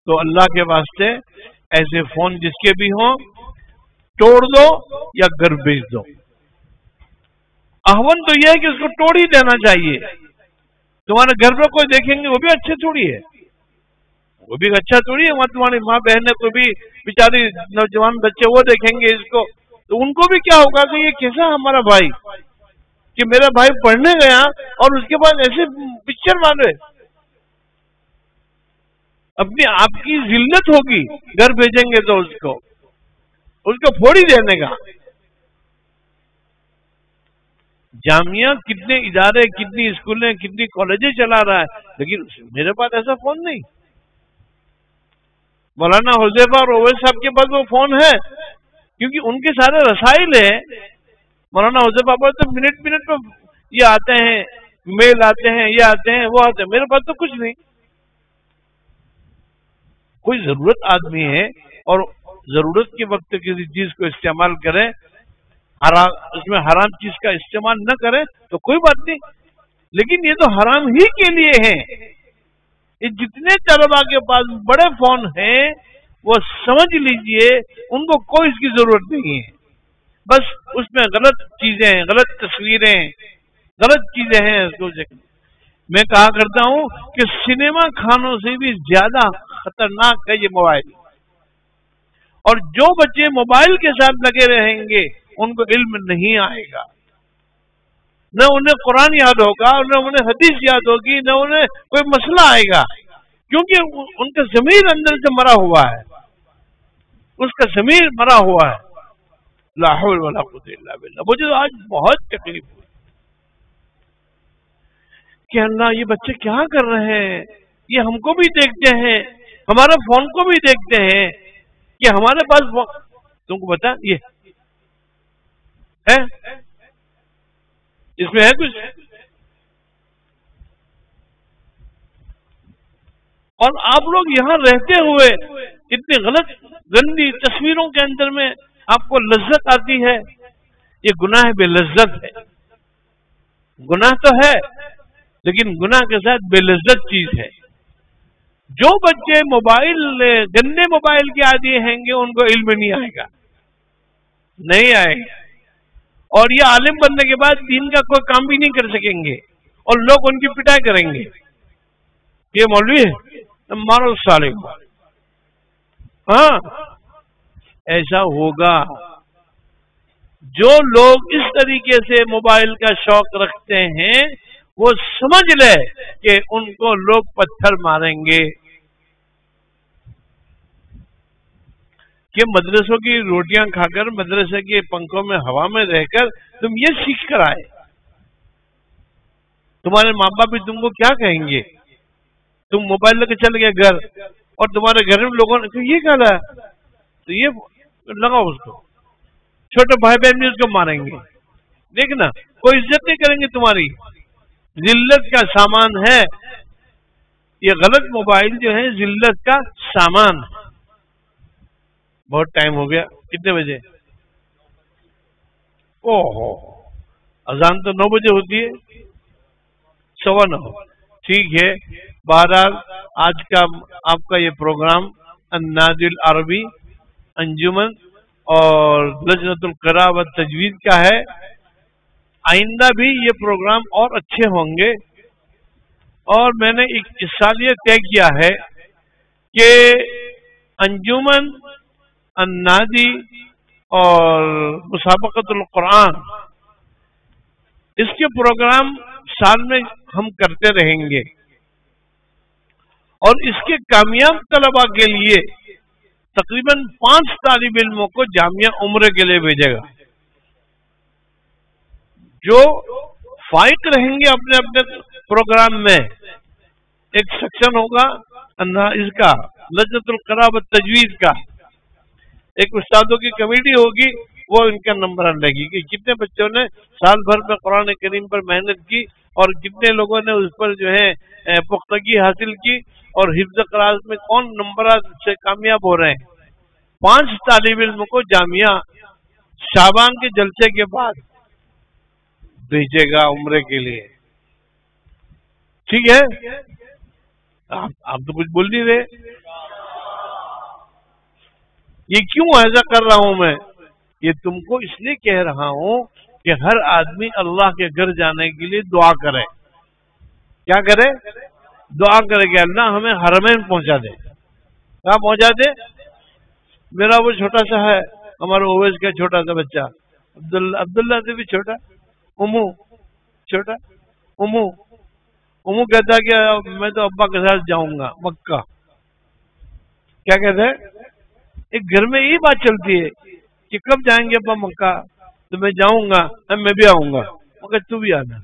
تو اللہ کے واسطے ایسے فون جس کے بھی ہوں توڑ دو یا گھر بیچ دو. احوال تو یہ ہے کہ اس کو توڑ ہی دینا چاہیے. تمہارے گھر پہ کوئی دیکھیں گے وہ بھی اچھے تھوڑی ہے، وہ بھی اچھا تھوڑی ہے. وہاں تمہاری ماں بہنیں کو بھی بیچاری نوجوان بچے وہ دیکھیں گے اس کو، تو ان کو بھی کیا ہوگا کہ یہ کیسا ہمارا بھائی، کہ میرا بھائی پڑھنے گیا اور اس کے بعد ایسے پکچر مانگے. اپنی آپ کی ذلت ہوگی گھر بھیجیں گے تو اس کو پھوڑی دینے کا. جامعہ کتنے ادارے، کتنی اسکولیں، کتنی کالجیں چلا رہا ہے، لیکن میرے پاس ایسا فون نہیں. مولانا حذیفہ اور اویس صاحب کے پاس وہ فون ہے کیونکہ ان کے سارے رسائل ہیں. مولانا حذیفہ پر تو منٹ منٹ میں یہ آتے ہیں، میل آتے ہیں، یہ آتے ہیں، وہ آتے ہیں. میرے پاس تو کچھ نہیں. کوئی ضرورت آدمی ہے اور ضرورت کے وقت کسی چیز کو استعمال کرے، اس میں حرام چیز کا استعمال نہ کرے تو کوئی بات نہیں. لیکن یہ تو حرام ہی کے لیے ہیں. یہ جتنے طلباء کے پاس بڑے فون ہیں وہ سمجھ لیجئے ان کو کوئی اس کی ضرورت نہیں ہے. بس اس میں غلط چیزیں ہیں، غلط تصویریں، غلط چیزیں ہیں. میں کہا کرتا ہوں کہ سنیما خانوں سے بھی زیادہ خطرناک ہے یہ موبائل. اور جو بچے موبائل کے ساتھ لگے رہیں گے ان کو علم نہیں آئے گا، نہ انہیں قرآن یاد ہوگا، نہ انہیں حدیث یاد ہوگی، نہ انہیں کوئی مسئلہ آئے گا، کیونکہ ان کا ضمیر اندر سے مرا ہوا ہے. اس کا ضمیر مرا ہوا ہے. لا حول ولا قوت الا باللہ. مجھے تو آج بہت تکلیف ہوئی کہ اللہ یہ بچے کیا کر رہے ہیں. یہ ہم کو بھی دیکھتے ہیں، ہمارے فون کو بھی دیکھتے ہیں کہ ہمارے پاس تم کو پتا یہ ہے، اس میں ہے کچھ. اور آپ لوگ یہاں رہتے ہوئے اتنی غلط گندی تصویروں کے اندر میں آپ کو لذت آتی ہے. یہ گناہ بے لذت ہے. گناہ تو ہے لیکن گناہ کے ساتھ بے لذت چیز ہے. جو بچے موبائل گندے موبائل کے عادی ہیں گے ان کو علم نہیں آئے گا، نہیں آئے گا. اور یہ عالم بننے کے بعد دین کا کوئی کام بھی نہیں کر سکیں گے اور لوگ ان کی پٹائی کریں گے. یہ مولوی ہے مارو سالے کو. ہاں ایسا ہوگا. جو لوگ اس طریقے سے موبائل کا شوق رکھتے ہیں وہ سمجھ لے کہ ان کو لوگ پتھر ماریں گے. کہ مدرسوں کی روٹیاں کھا کر، مدرسے کے پنکھوں میں ہوا میں رہ کر تم یہ سیکھ کر آئے، تمہارے ماں باپ بھی تم کو کیا کہیں گے؟ تم موبائل لے کے چل گئے گھر اور تمہارے گھر میں لوگوں نے یہ کہا ہے تو یہ لگاؤ اس کو. چھوٹے بھائی بہن بھی اس کو ماریں گے. دیکھنا کوئی عزت نہیں کریں گے تمہاری. ذلت کا سامان ہے یہ غلط موبائل جو ہے، ذلت کا سامان ہے. بہت ٹائم ہو گیا. کتنے بجے؟ اوہو اذان تو 9 بجے ہوتی ہے، 9:15. ٹھیک ہے. بہرحال آج کا آپ کا یہ پروگرام النادی العربی انجمن اور لجنۃ القراء و تجوید کا ہے. آئندہ بھی یہ پروگرام اور اچھے ہوں گے. اور میں نے اس سال یہ طے کیا ہے کہ انجمن، النادی اور مسابقۃ القرآن اس کے پروگرام سال میں ہم کرتے رہیں گے. اور اس کے کامیاب طلباء کے لیے تقریباً 5 طالب علموں کو جامعہ عمرے کے لیے بھیجے گا. جو فائق رہیں گے اپنے اپنے پروگرام میں. ایک سیکشن ہوگا اس کا لجنۃ القراء و تجوید کا، ایک استادوں کی کمیٹی ہوگی، وہ ان کا نمبر لے گی کہ کتنے بچوں نے سال بھر میں قرآن کریم پر محنت کی اور کتنے لوگوں نے اس پر جو ہے پختگی حاصل کی اور حفظ قرآن میں کون نمبرات سے کامیاب ہو رہے ہیں. 5 طالب علم کو جامعہ شعبان کے جلسے کے بعد بھیجے گا عمرے کے لیے. ٹھیک ہے؟ آپ تو کچھ بول نہیں رہے. یہ کیوں ایسا کر رہا ہوں میں؟ یہ تم کو اس لیے کہہ رہا ہوں کہ ہر آدمی اللہ کے گھر جانے کے لیے دعا کرے. کیا کرے؟ دعا کرے کہ اللہ ہمیں حرمین پہنچا دے. کہاں پہنچا دے؟ میرا وہ چھوٹا سا ہے، ہمارا اویس کا چھوٹا سا بچہ عبداللہ سے بھی چھوٹا، امو چھوٹا، امو کہتا ہے کہ میں تو ابا کے ساتھ جاؤں گا مکہ. کیا کہتے ہیں؟ ایک گھر میں یہی بات چلتی ہے کہ کب جائیں گے ابا مکہ؟ تو میں جاؤں گا، میں بھی آؤں گا. کہ تو بھی آنا.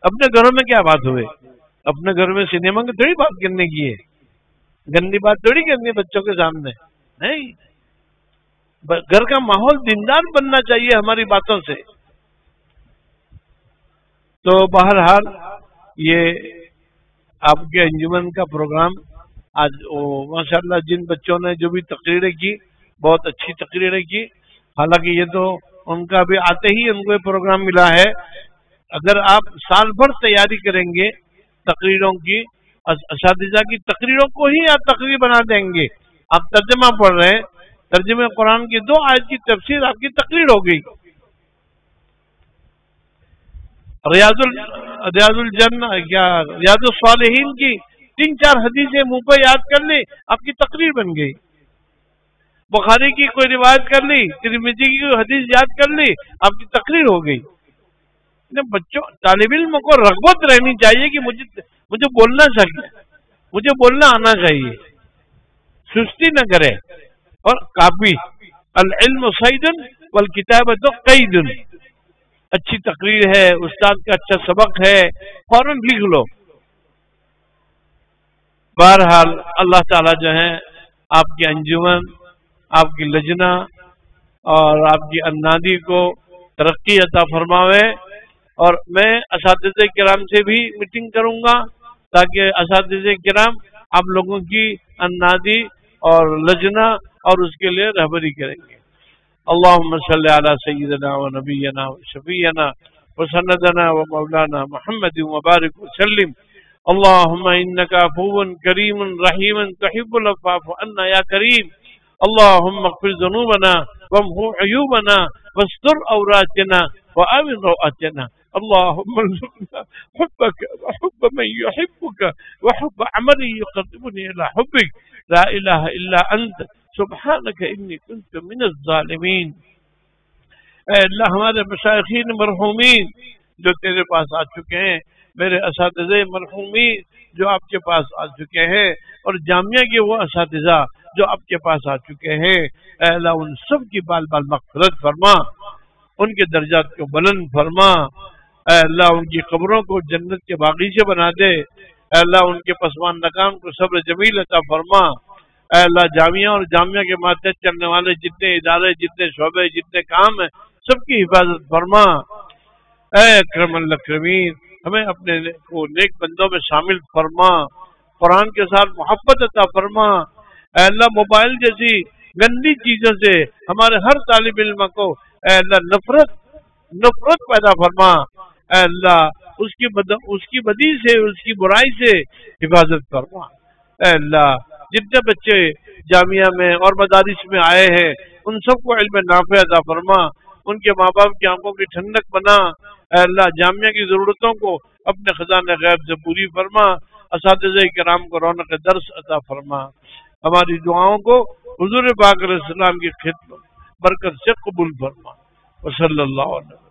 اپنے گھروں میں کیا بات ہوئے؟ اپنے گھر میں سنیما کی تھوڑی بات کرنے کی ہے، گندی بات تھوڑی کرنی ہے بچوں کے سامنے. نہیں، گھر کا ماحول دیندار بننا چاہیے ہماری باتوں سے. تو بہرحال یہ آپ کے انجمن کا پروگرام آج ماشاءاللہ جن بچوں نے جو بھی تقریریں کی بہت اچھی تقریریں کی. حالانکہ یہ تو ان کا بھی آتے ہی ان کو یہ پروگرام ملا ہے. اگر آپ سال بھر تیاری کریں گے تقریروں کی، اساتذہ کی تقریروں کو ہی آپ تقریر بنا دیں گے. آپ ترجمہ پڑھ رہے ہیں، ترجمہ قرآن کی 2 آیت کی تفسیر آپ کی تقریر ہو گئی. ریاض الصالحین کی 3-4 حدیثیں منہ پہ یاد کر لی، آپ کی تقریر بن گئی. بخاری کی کوئی روایت کر لی، ترمذی کی کوئی حدیث یاد کر لی، آپ کی تقریر ہو گئی. بچوں طالب علم کو رغبت رہنی چاہیے کہ مجھے بولنا چاہیے، مجھے بولنا آنا چاہیے، سستی نہ کرے. اور کافی العلم صید والکتابۃ قید. اچھی تقریر ہے، استاد کا اچھا سبق ہے، فوراً لکھ لو. بہرحال اللہ تعالی جو ہے آپ کی انجمن، آپ کی لجنہ اور آپ کی انادی کو ترقی عطا فرماوے. اور میں اساتذہ کرام سے بھی میٹنگ کروں گا تاکہ اساتذہ کرام آپ لوگوں کی انادی اور لجنہ اور اس کے لیے رہبری کریں گے. اللهم صل على سيدنا ونبينا وشفيعنا وسندنا ومولانا محمد وبارك وسلم. اللهم إنك عفو كريم رحيم تحب العفو فاعف عنا يا كريم. اللهم اغفر ذنوبنا وامحو عيوبنا واستر عوراتنا وآمن روآتنا. اللهم ارزقنا حبك وحب من يحبك وحب عمل يقربني إلى حبك. لا إله إلا أنت سبحانك انی کنت من الظالمین. اے اللہ ہمارے مشائخین مرحومین جو تیرے پاس آ چکے ہیں، میرے اساتذہ مرحومین جو آپ کے پاس آ چکے ہیں، اور جامعہ کے وہ اساتذہ جو آپ کے پاس آ چکے ہیں، اے اللہ ان سب کی بال بال مغفرت فرما، ان کے درجات کو بلند فرما. اے اللہ ان کی قبروں کو جنت کے باغیچے بنا دے. اے اللہ ان کے پسماندگان کو صبر جمیل عطا فرما. اے اللہ جامعہ اور جامعہ کے ماتحت چلنے والے جتنے ادارے، جتنے شعبے، جتنے کام ہیں، سب کی حفاظت فرما. اے اکرم الاکرمین ہمیں اپنے کو نیک بندوں میں شامل فرما. قرآن کے ساتھ محبت عطا فرما. اے اللہ موبائل جیسی گندی چیزوں سے ہمارے ہر طالب علم کو اے اللہ نفرت پیدا فرما. اے اللہ اس کی بدی سے، اس کی برائی سے حفاظت فرما. اے اللہ جتنے بچے جامعہ میں اور مدارس میں آئے ہیں ان سب کو علم نافع عطا فرما. ان کے ماں باپ کی آنکھوں کی ٹھنڈک بنا. اے اللہ جامعہ کی ضرورتوں کو اپنے خزانہ غیب سے پوری فرما. اساتذہ کرام کو رونق درس عطا فرما. ہماری دعاؤں کو حضور پاک علیہ السلام کی خدمت برکت سے قبول فرما. وصلی اللہ علیہ